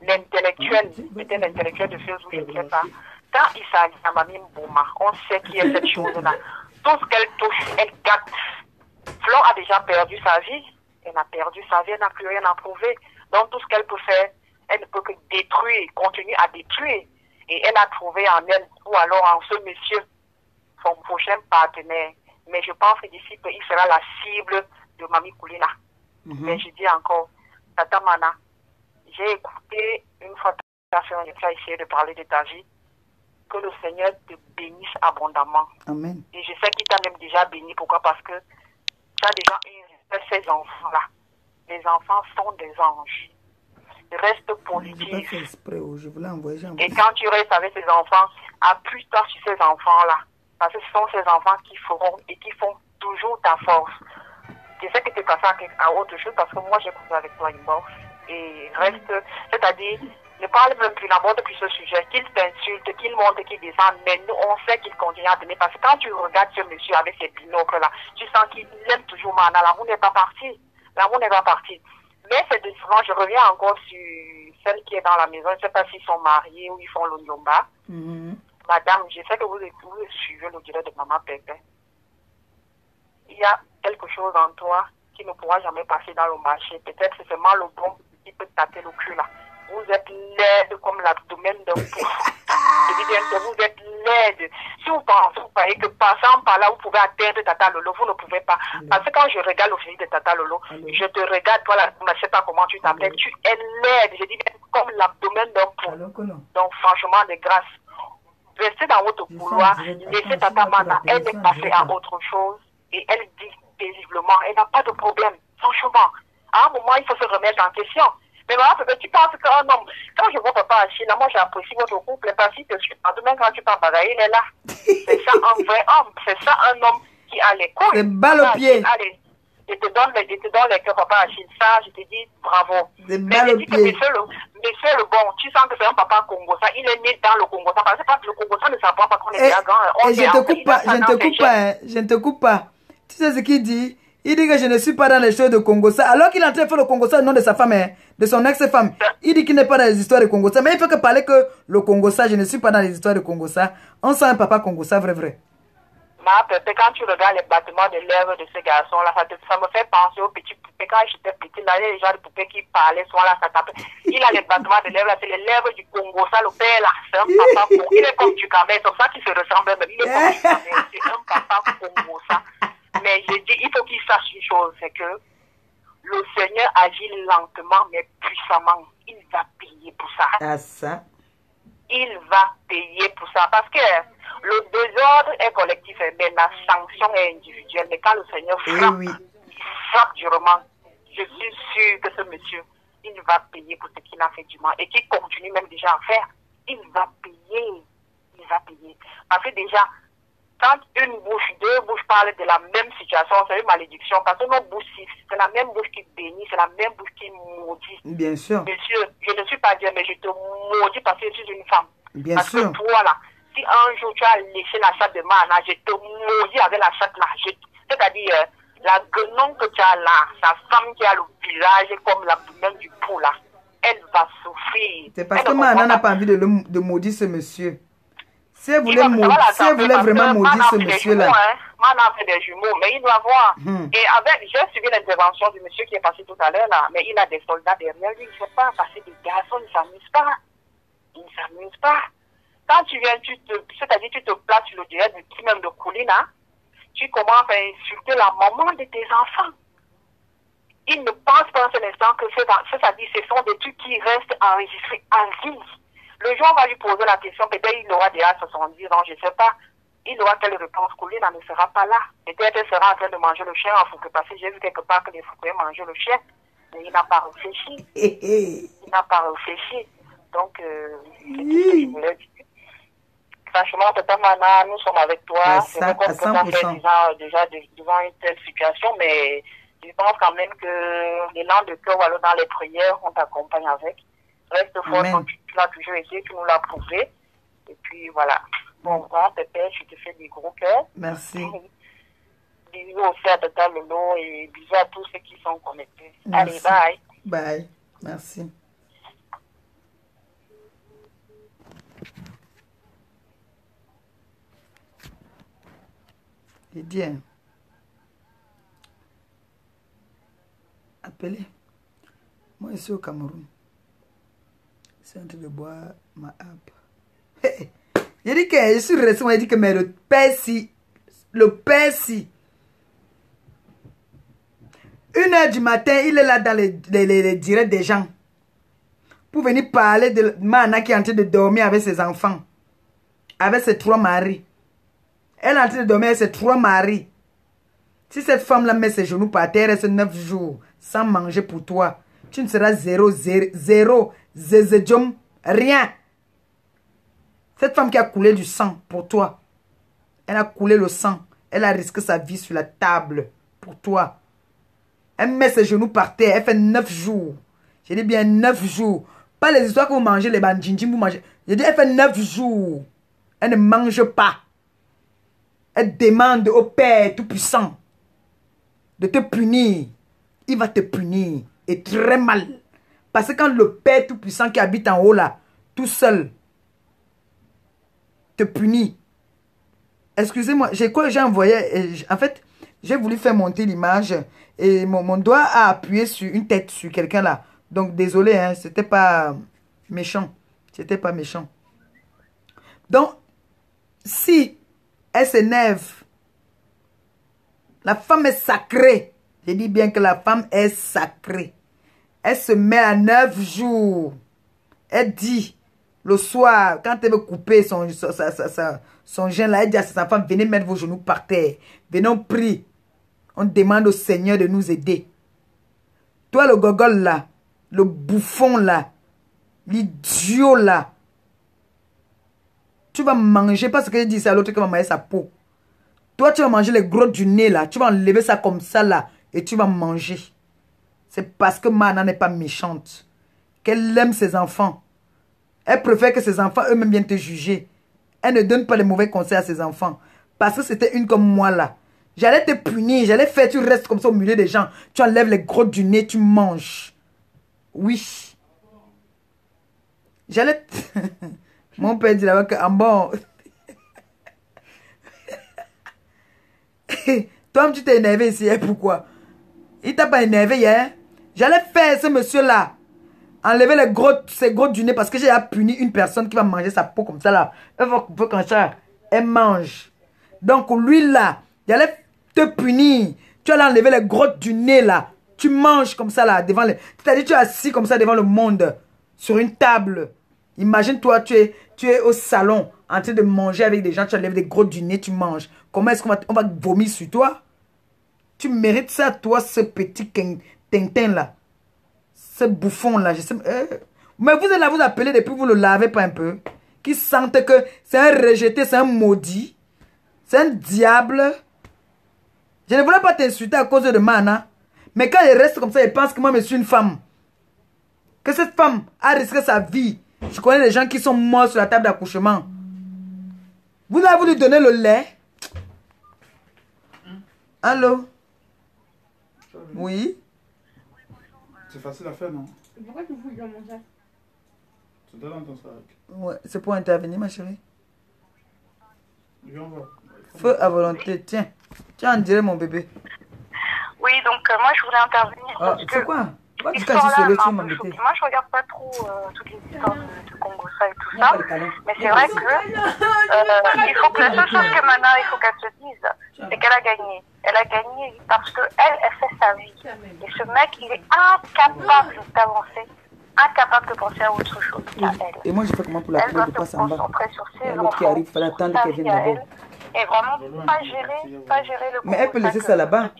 l'intellectuel, peut-être l'intellectuel de Facebook, je ne sais pas, quand il s'agit de Mamie Mbouma, on sait qui est cette chose-là. Tout ce qu'elle touche, elle gâte. Flore a déjà perdu sa vie. Elle a perdu sa vie, elle n'a plus rien à prouver. Donc tout ce qu'elle peut faire, elle ne peut que détruire, continuer à détruire. Et elle a trouvé en elle, ou alors en ce monsieur, son prochain partenaire. Mais je pense que d'ici peu, il sera la cible de Mamie Koulina. Mais je dis encore, Tata Mana, j'ai écouté une fois tu as essayé de parler de ta vie, que le Seigneur te bénisse abondamment. Amen. Et je sais qu'il t'a même déjà béni. Pourquoi? Parce que tu as déjà eu ces enfants-là. Les enfants sont des anges. Reste positif. Et quand tu restes avec ces enfants, appuie-toi sur ces enfants-là. Parce que ce sont ces enfants qui feront et qui font toujours ta force. Je sais que tu es passé à autre chose parce que moi j'ai compris avec toi une boxe. Et reste, c'est-à-dire, ne parle même plus, n'aborde plus ce sujet, qu'il t'insulte, qu'il monte, qu'il descende, mais nous on sait qu'il continue à donner. Parce que quand tu regardes ce monsieur avec ses binocles-là, tu sens qu'il aime toujours Mana. L'amour n'est pas parti. L'amour n'est pas parti. Mais c'est décevant, je reviens encore sur celle qui est dans la maison. Je ne sais pas s'ils sont mariés ou ils font l'Onyomba. Madame, je sais que vous suivez le direct de Maman Pépé. Il y a quelque chose en toi qui ne pourra jamais passer dans le marché. Peut-être c'est seulement le bon qui peut taper le cul là. Vous êtes laide comme l'abdomen d'un pouf. Je dis bien que vous êtes laide. Si vous pensez, vous croyez que passant par là, vous pouvez atteindre Tata Lolo, vous ne pouvez pas. Parce que quand je regarde le physique de Tata Lolo, je te regarde, toi là, je ne sais pas comment tu t'appelles, tu es laide. Je dis bien comme l'abdomen d'un pouf. Donc franchement, de grâce. Restez dans votre couloir, laissez Tata Mana, elle est passée à autre chose et elle dit paisiblement, elle n'a pas de problème, franchement. À un moment, il faut se remettre en question. Mais maman, tu penses qu'un homme, quand je vois papa Achille, moi j'apprécie votre couple, parce que demain quand tu pars bagailler, il est là. C'est ça un vrai homme, c'est ça un homme qui a les couilles. C'est balle au pied. Allez, je te donne les cœurs, papa Achille, ça, je te dis bravo. C'est balle au pied. Monsieur le bon, tu sens que c'est un papa Congo, ça, il est né dans le Congo, ça, parce que le Congo, ça ne s'apprend pas qu'on est bien grand. Et je ne te coupe pas. Tu sais ce qu'il dit? Il dit que je ne suis pas dans les choses de Congossa. Alors qu'il est en train de faire le Congossa au nom de sa femme, de son ex-femme. Il dit qu'il n'est pas dans les histoires de Congossa. Mais il fait que parler que le Congossa, je ne suis pas dans les histoires de Congossa. On sent un papa Congossa, vrai. Quand tu regardes les battements de lèvres de ce garçon-là, ça me fait penser aux petits poupées. Quand j'étais petit, là, il y a des gens de poupées qui parlaient, soit là, ça tapait. Il a les battements de lèvres, là, c'est les lèvres du Congossa, le père, là. C'est un papa Congo. Il est comme du Kamé, c'est ça qui se ressemble. Il est comme du Kamé. C'est un papa Congossa. Mais je dis, il faut qu'il sache une chose, c'est que le Seigneur agit lentement mais puissamment. Il va payer pour ça. Ah, ça. Il va payer pour ça. Parce que le désordre est collectif, mais la sanction est individuelle. Mais quand le Seigneur frappe, il frappe durement. Je suis sûr que ce monsieur, il va payer pour ce qu'il a fait du mal et qu'il continue même déjà à faire. Il va payer. Il va payer. Parce que déjà, quand une bouche, deux bouches parlent de la même situation, c'est une malédiction. Parce que nos bouches, c'est la même bouche qui bénit, c'est la même bouche qui maudit. Bien sûr. Monsieur, je ne suis pas Dieu, mais je te maudis parce que je suis une femme. Bien parce sûr. Que toi, là, si un jour tu as laissé la chatte de Mana, je te maudis avec la chatte là. C'est-à-dire, la guenon que tu as là, sa femme qui a le visage comme l'abdomen du pou là, elle va souffrir. C'est parce que Mana n'a pas envie de maudire ce monsieur. Si elle voulait vraiment maudire ce monsieur-là. Mana a fait des jumeaux, mais il doit voir. Et j'ai suivi l'intervention du monsieur qui est passé tout à l'heure là, mais il a des soldats derrière lui. Il ne faut pas passer des garçons, ils ne s'amusent pas. Ils ne s'amusent pas. Quand tu viens, c'est-à-dire tu te places sur le direct du petit même de Koulina, tu commences à insulter la maman de tes enfants. Ils ne pensent pas un seul instant que c'est-à-dire ce sont des trucs qui restent enregistrés en vie. Le jour où on va lui poser la question, peut-être il aura déjà 70 ans, je ne sais pas. Il aura quelle réponse? Koulina ne sera pas là. Peut-être elle sera en train de manger le chien en Fouquet, parce que j'ai vu quelque part que les Fouquet mangeaient le chien. Mais il n'a pas réfléchi. Il n'a pas réfléchi. Donc, c'est tout ce que je voulais dire. Franchement, Tata Mana, nous sommes avec toi. C'est vrai qu'on peut pas faire déjà devant une telle situation, mais je pense quand même que l'élan de cœur ou alors dans les prières, on t'accompagne avec. Reste fort, tu as toujours été, tu nous l'as prouvé. Et puis voilà. Bon, grand pépé, je te fais des gros cœurs. Merci. Bisous aussi à Tata Lolo et bisous à tous ceux qui sont connectés. Allez, bye. Bye. Merci. Et bien. Appelez. Moi, ici au Cameroun. C'est en train de boire ma app. J'ai dit que je suis resté, on a dit que mais le persil, 1h du matin, il est là dans les directs des gens. Pour venir parler de Mana qui est en train de dormir avec ses enfants. Avec ses 3 maris. Elle est en train de dormir avec ses 3 maris. Si cette femme-là met ses genoux par terre, elle reste 9 jours sans manger pour toi. Tu ne seras zéro, zézédium, rien. Cette femme qui a coulé du sang pour toi. Elle a coulé le sang. Elle a risqué sa vie sur la table pour toi. Elle met ses genoux par terre. Elle fait 9 jours. Je dis bien 9 jours. Pas les histoires que vous mangez, les bandjinjim, vous mangez. Je dis, elle fait 9 jours. Elle ne mange pas. Elle demande au Père Tout-Puissant de te punir. Il va te punir. Et très mal. Parce que quand le Père Tout-Puissant qui habite en haut là, tout seul, te punit. Excusez-moi, j'ai envoyé. En fait, j'ai voulu faire monter l'image et mon doigt a appuyé sur une tête, sur quelqu'un là. Donc, désolé, hein, c'était pas méchant. C'était pas méchant. Donc, si elle s'énerve, la femme est sacrée. Je dis bien que la femme est sacrée. Elle se met à 9 jours. Elle dit, le soir, quand elle veut couper son gène là, elle dit à ses enfants, venez mettre vos genoux par terre. Venez, on prie. On demande au Seigneur de nous aider. Toi, le gogol là, le bouffon là, l'idiot là, tu vas manger, parce que je dis ça à l'autre qui va manger sa peau. Toi, tu vas manger les gros du nez là, tu vas enlever ça comme ça là, et tu vas manger. C'est parce que Mana n'est pas méchante. Qu'elle aime ses enfants. Elle préfère que ses enfants eux-mêmes viennent te juger. Elle ne donne pas les mauvais conseils à ses enfants. Parce que c'était une comme moi là. J'allais te punir, j'allais faire, tu restes comme ça au milieu des gens. Tu enlèves les gros du nez, tu manges. Oui. J'allais... Mon père dit là-bas que en bon... Toi, tu t'es énervé ici, hein, pourquoi? Il t'a pas énervé hier. J'allais faire ce monsieur-là. Enlever ces gros du nez parce que j'ai puni une personne qui va manger sa peau comme ça là. Elle va couper comme ça. Elle mange. Donc lui là, j'allais te punir. Tu allais enlever les gros du nez là. Tu manges comme ça là devant les... C'est-à-dire tu es assis comme ça devant le monde. Sur une table. Imagine-toi, tu es au salon en train de manger avec des gens. Tu enlèves des gros du nez, tu manges. Comment est-ce qu'on va vomir sur toi? Tu mérites ça, toi, ce petit tintin là. Ce bouffon là. Je sais, mais vous êtes là, vous appelez depuis, vous ne le lavez pas un peu. Qui sentent que c'est un rejeté, c'est un maudit. C'est un diable. Je ne voulais pas t'insulter à cause de Mana. Mais quand il reste comme ça, il pense que moi, je suis une femme. Que cette femme a risqué sa vie. Je connais des gens qui sont morts sur la table d'accouchement. Vous avez voulu donner le lait? Allô? Oui? C'est facile à faire, non? Pourquoi tu fous dans mon sac? C'est dans ton sac. Ouais, c'est pour intervenir, ma chérie. Viens voir. Feu à volonté, tiens. Tiens, on dirait mon bébé. Oui, donc moi je voulais intervenir parce que... C'est quoi? Pourquoi tu l'histoire casses là le m'a tu un m'as peu embêté? choquée. Moi je regarde pas trop toutes les histoires de Congo ça et tout ça. Mais c'est vrai que il faut que la seule chose que Mana, il faut qu'elle se dise, c'est qu'elle a gagné. Elle a gagné parce que elle fait sa vie. Et ce mec, il est incapable d'avancer, incapable de penser à autre chose qu'à elle. Et moi je fais comment pour la Elle doit trouver de se passer en bas? concentrer sur ses L'autre qui enfants, arrive, il fallait attendre sa qu'elle vie vienne à d'abord. elle, et vraiment pas gérer le Mais elle peut laisser ça là-bas.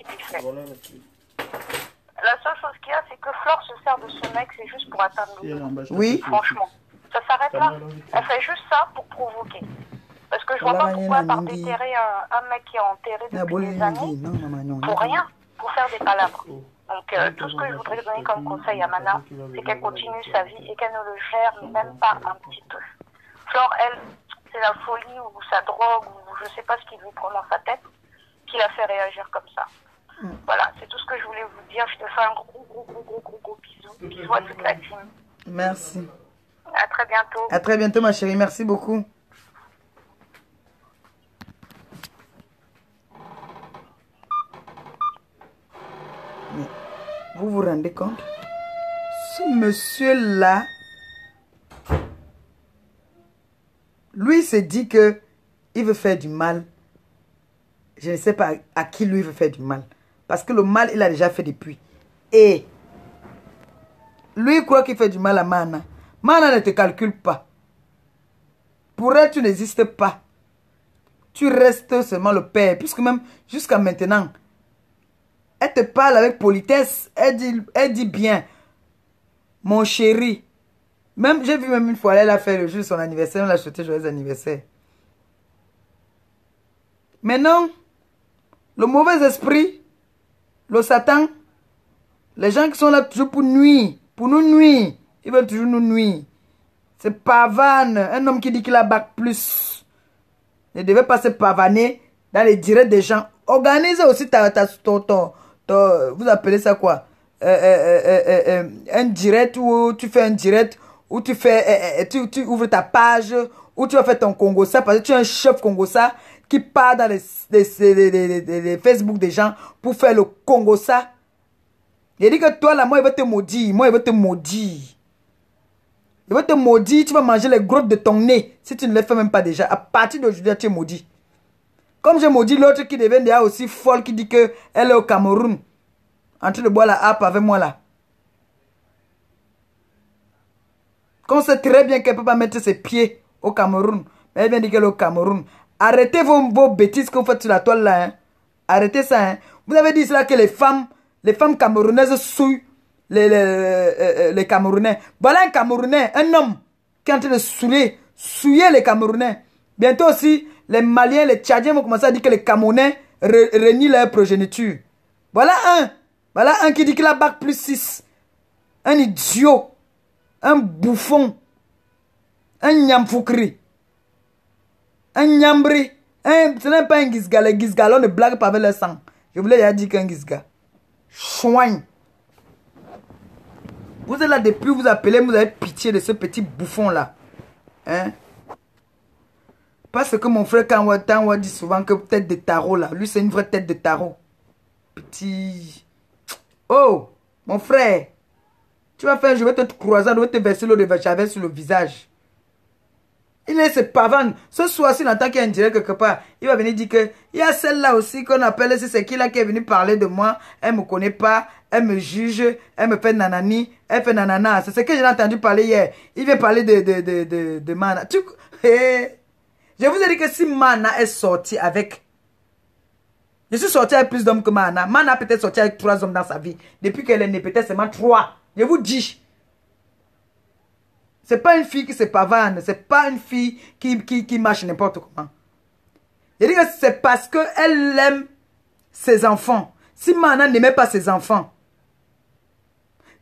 La seule chose qu'il y a, c'est que Flore se sert de ce mec, c'est juste pour atteindre le... Oui. Franchement, ça s'arrête là. Elle fait juste ça pour provoquer. Parce que je vois pas pourquoi par déterrer un mec qui est enterré depuis des années, pour rien, pour faire des palabres. Donc, tout ce que je voudrais donner comme conseil à Mana, c'est qu'elle continue sa vie et qu'elle ne le gère même pas un petit peu. Flore, elle, c'est la folie ou sa drogue ou je ne sais pas ce qui lui prend dans sa tête qui la fait réagir comme ça. Voilà, c'est tout ce que je voulais vous dire. Je te fais un gros bisou. Bisous à toute la team. Merci. À très bientôt. À très bientôt, ma chérie. Merci beaucoup. Mais vous vous rendez compte? Ce monsieur-là, lui s'est dit que il veut faire du mal. Je ne sais pas à qui lui veut faire du mal. Parce que le mal, il a déjà fait depuis. Et lui croit qu'il fait du mal à Mana. Mana ne te calcule pas. Pour elle, tu n'existes pas. Tu restes seulement le père. Puisque même jusqu'à maintenant, elle te parle avec politesse. Elle dit bien. Mon chéri. Même, j'ai vu même une fois, elle a fait le jour de son anniversaire. On l'a souhaité joyeux anniversaire. Maintenant, le mauvais esprit, le Satan, les gens qui sont là toujours pour nuire, pour nous nuire, ils veulent toujours nous nuire. C'est pavane, un homme qui dit qu'il a bac plus. Ne devait pas se pavaner dans les directs des gens. Organisez aussi vous appelez ça quoi? Un direct où tu fais un direct, où tu fais, tu ouvres ta page, où tu vas faire ton Congossa, parce que tu es un chef Congossa qui part dans les Facebook des gens pour faire le Congossa. Il dit que toi là, moi il va te maudire, moi il va te maudire. Il va te maudire, tu vas manger les grottes de ton nez, si tu ne les fais même pas déjà. À partir d'aujourd'hui, tu es maudit. Comme j'ai maudit l'autre qui devient déjà aussi folle, qui dit qu'elle est au Cameroun, en train de boire la harpe avec moi là. Qu'on sait très bien qu'elle ne peut pas mettre ses pieds au Cameroun. Mais elle vient dire qu'elle est au Cameroun. Arrêtez vos bêtises que vous faites sur la toile là. Hein. Arrêtez ça. Hein. Vous avez dit cela que les femmes camerounaises souillent les Camerounais. Voilà un Camerounais, un homme qui est en train de souiller les Camerounais. Bientôt aussi, les Maliens, les Tchadiens vont commencer à dire que les Camerounais renient leur progéniture. Voilà un qui dit qu'il a bac plus 6. Un idiot. Un bouffon. Un nyamfoukri. Un nyambri. Ce n'est pas un Gisga. Les Gisga, on ne blague pas avec le sang. Je voulais déjà dire qu'un Gisga. Chouin. Vous êtes là depuis, vous appelez, vous avez pitié de ce petit bouffon-là. Hein? Parce que mon frère Kanwa dit souvent que tête de tarot, là. Lui, c'est une vraie tête de tarot. Petit... Oh, mon frère. Tu vas faire, je vais te croiser, je vais te verser l'eau de Javel sur le visage. Il est ce pavane. Ce soir, s'il entend qu'il y a un direct quelque part, il va venir dire que il y a celle-là aussi qu'on appelle, c'est qui là qui est venu parler de moi. Elle ne me connaît pas, elle me juge, elle me fait nanani, elle fait nanana. C'est ce que j'ai entendu parler hier. Il vient parler de Mana. Je vous ai dit que si Mana est sorti avec... Je suis sorti avec plus d'hommes que Mana. Mana a peut-être sorti avec 3 hommes dans sa vie. Depuis qu'elle est née, peut-être seulement 3. Je vous dis. C'est pas une fille qui se pavane. C'est pas une fille qui marche n'importe comment. Je dis que c'est parce qu'elle aime ses enfants. Si Mana n'aimait pas ses enfants.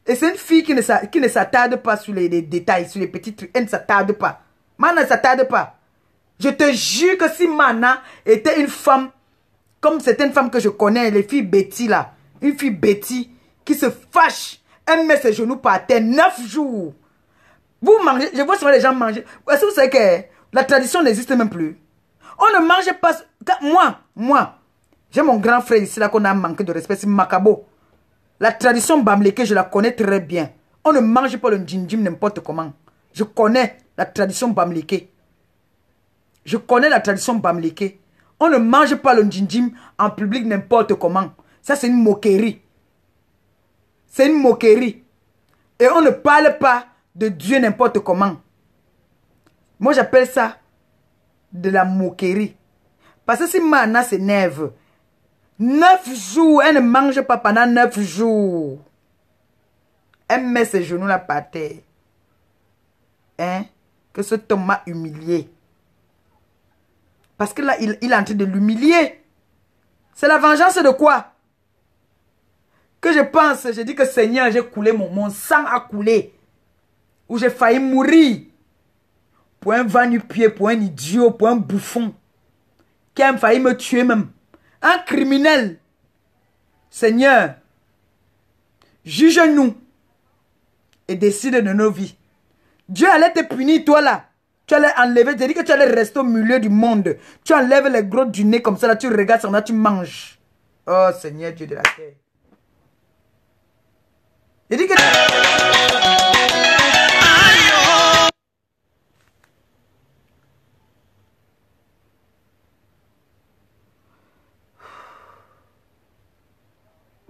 Et c'est une fille qui ne s'attarde pas sur les détails, sur les petits trucs. Elle ne s'attarde pas. Mana ne s'attarde pas. Je te jure que si Mana était une femme, comme certaines femmes que je connais, les filles Betty là. Une fille Betty qui se fâche. Elle met ses genoux par terre 9 jours. Vous mangez, je vois souvent les gens manger. Est-ce que vous savez que la tradition n'existe même plus? On ne mange pas... Moi, j'ai mon grand frère ici là qu'on a manqué de respect, c'est Makabo. La tradition Bamleke, je la connais très bien. On ne mange pas le djinjim n'importe comment. Je connais la tradition Bamleke. Je connais la tradition Bamleke. On ne mange pas le djinjim en public n'importe comment. Ça, c'est une moquerie. C'est une moquerie. Et on ne parle pas de Dieu n'importe comment. Moi, j'appelle ça de la moquerie. Parce que si Mana s'énerve, 9 jours, elle ne mange pas pendant 9 jours. Elle met ses genoux là par terre. Hein? Que ce homme m'a humilié. Parce que là, il est en train de l'humilier. C'est la vengeance de quoi? que je pense, je dis que Seigneur, j'ai coulé, mon sang a coulé. Ou j'ai failli mourir. Pour un va-nu-pied, pour un idiot, pour un bouffon. Qui a failli me tuer même. Un criminel. Seigneur, juge-nous. Et décide de nos vies. Dieu allait te punir, toi là. Tu allais enlever, tu dis que tu allais rester au milieu du monde. Tu enlèves les gros du nez comme ça, là, tu regardes ça, là, tu manges. Oh Seigneur Dieu de la terre. Il dit que...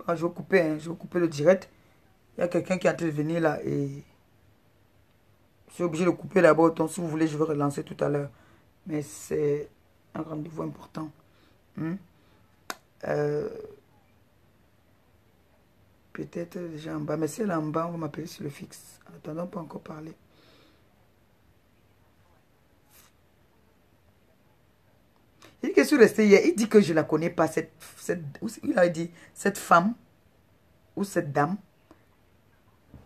Ah, je vais couper, hein, je vais couper le direct. Il y a quelqu'un qui est en train de venir là et... Je suis obligé de couper d'abord. Donc si vous voulez, je vais relancer tout à l'heure. Mais c'est un rendez-vous important. Peut-être déjà en bas. Mais si elle est en bas, on va m'appeler sur le fixe. En attendant, on peut encore parler. Il dit que je suis resté hier. Il dit que je ne la connais pas. Il a dit cette femme ou cette dame.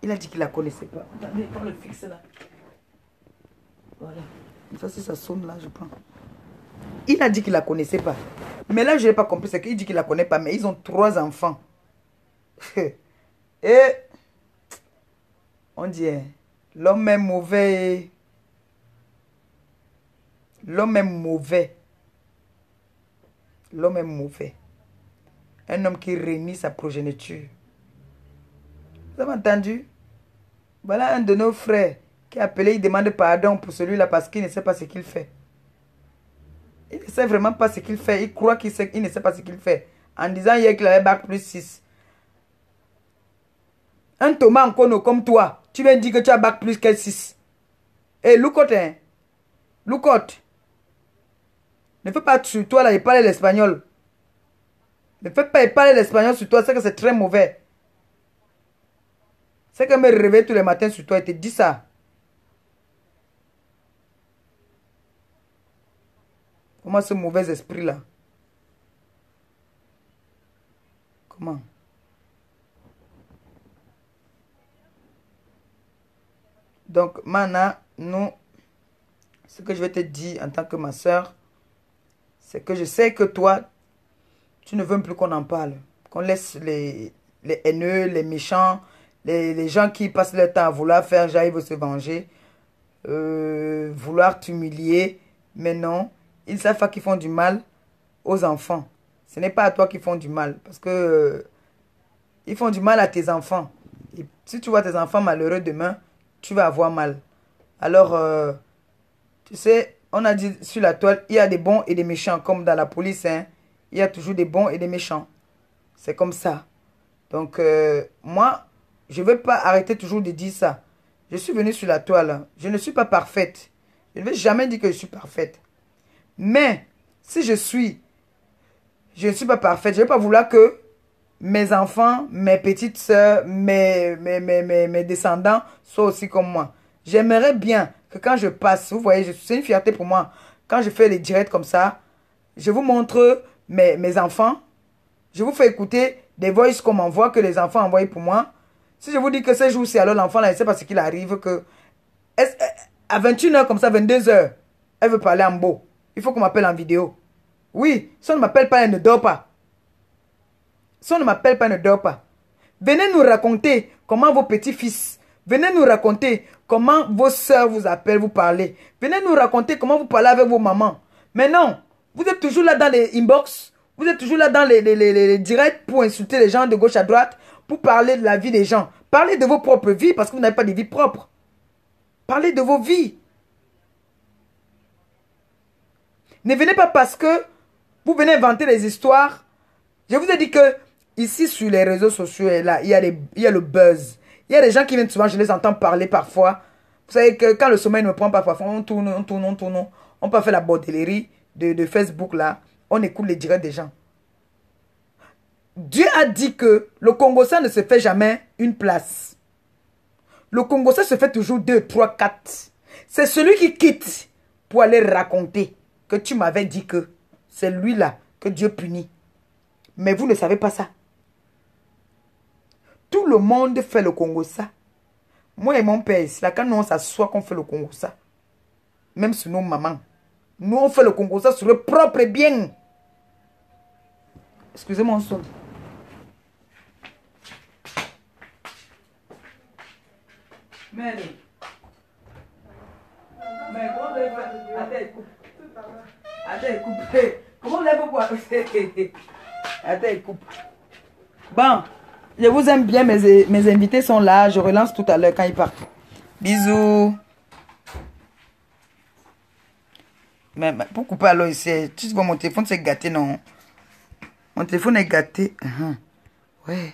Il a dit qu'il ne la connaissait pas. Attendez, prends le fixe là. Voilà. Ça, si ça sonne là, je prends. Il a dit qu'il ne la connaissait pas. Mais là, je n'ai pas compris. C'est qu'il dit qu'il ne la connaît pas. Mais ils ont 3 enfants. Et on dit, l'homme est mauvais. L'homme est mauvais. L'homme est mauvais. Un homme qui renie sa progéniture. Vous avez entendu? Voilà un de nos frères qui est appelé, il demande pardon pour celui-là parce qu'il ne sait pas ce qu'il fait. Il ne sait vraiment pas ce qu'il fait. Il croit qu'il ne sait pas ce qu'il fait. En disant hier qu'il avait bac plus 6. Un Thomas en Kono comme toi, tu viens dire que tu as bac plus 6. Eh, Loukote, hein? Loukote. Ne fais pas sur toi là et parler l'espagnol. Ne fais pas parler l'espagnol sur toi, c'est que c'est très mauvais. C'est que me réveille tous les matins sur toi et te dit ça. Comment ce mauvais esprit là? Comment? Donc, maintenant, nous, ce que je vais te dire en tant que ma soeur, c'est que je sais que toi, tu ne veux plus qu'on en parle. Qu'on laisse les haineux, les méchants, les gens qui passent leur temps à vouloir faire, j'arrive se venger, vouloir t'humilier. Mais non, ils savent pas qu'ils font du mal aux enfants. Ce n'est pas à toi qu'ils font du mal. Parce que ils font du mal à tes enfants. Et si tu vois tes enfants malheureux demain, tu vas avoir mal. Alors, tu sais, on a dit sur la toile, il y a des bons et des méchants. Comme dans la police, hein, il y a toujours des bons et des méchants. C'est comme ça. Donc, moi, je ne vais pas arrêter toujours de dire ça. Je suis venue sur la toile. Je ne suis pas parfaite. Je ne vais jamais dire que je suis parfaite. Mais, si je ne suis pas parfaite, je ne vais pas vouloir que mes enfants, mes petites soeurs, mes descendants soient aussi comme moi. J'aimerais bien que quand je passe, vous voyez, c'est une fierté pour moi. Quand je fais les directs comme ça, je vous montre mes enfants. Je vous fais écouter des voices qu'on m'envoie, que les enfants envoient pour moi. Si je vous dis que ce jour-ci, alors l'enfant, là, il ne sait pas ce qu'il arrive, que à 21h comme ça, 22h, elle veut parler en beau. Il faut qu'on m'appelle en vidéo. Oui, si on ne m'appelle pas, elle ne dort pas. Si on ne m'appelle pas, elle ne dort pas. Venez nous raconter comment vos petits-fils, venez nous raconter comment vos soeurs vous appellent, vous parlez. Venez nous raconter comment vous parlez avec vos mamans. Mais non, vous êtes toujours là dans les inbox, vous êtes toujours là dans les directs pour insulter les gens de gauche à droite, pour parler de la vie des gens. Parlez de vos propres vies parce que vous n'avez pas de vie propre. Parlez de vos vies. Ne venez pas parce que vous venez inventer des histoires. Je vous ai dit que ici sur les réseaux sociaux, là, il y a le buzz. Il y a des gens qui viennent souvent, je les entends parler parfois. Vous savez que quand le sommeil ne me prend pas, parfois on tourne. On peut faire la bordellerie de Facebook là. On écoute les directs des gens. Dieu a dit que le Congo-ça ne se fait jamais une place. Le Congo-ça se fait toujours 2, 3, 4. C'est celui qui quitte pour aller raconter que tu m'avais dit que c'est lui là que Dieu punit. Mais vous ne savez pas ça. Tout le monde fait le Congo ça. Moi et mon père, c'est là quand nous on s'assoit qu'on fait le Congo ça. Même sur nos mamans. Nous on fait le Congo ça sur le propre bien. Excusez-moi un son. Mais comment vous allez faire? Attends, coupe. Comment vous allez pouvoir? Attends, coupe. Bon, je vous aime bien, mes invités sont là. Je relance tout à l'heure quand ils partent. Bisous. Mais pour couper alors ici, tu vois mon téléphone c'est gâté, non? Mon téléphone est gâté. Ouais.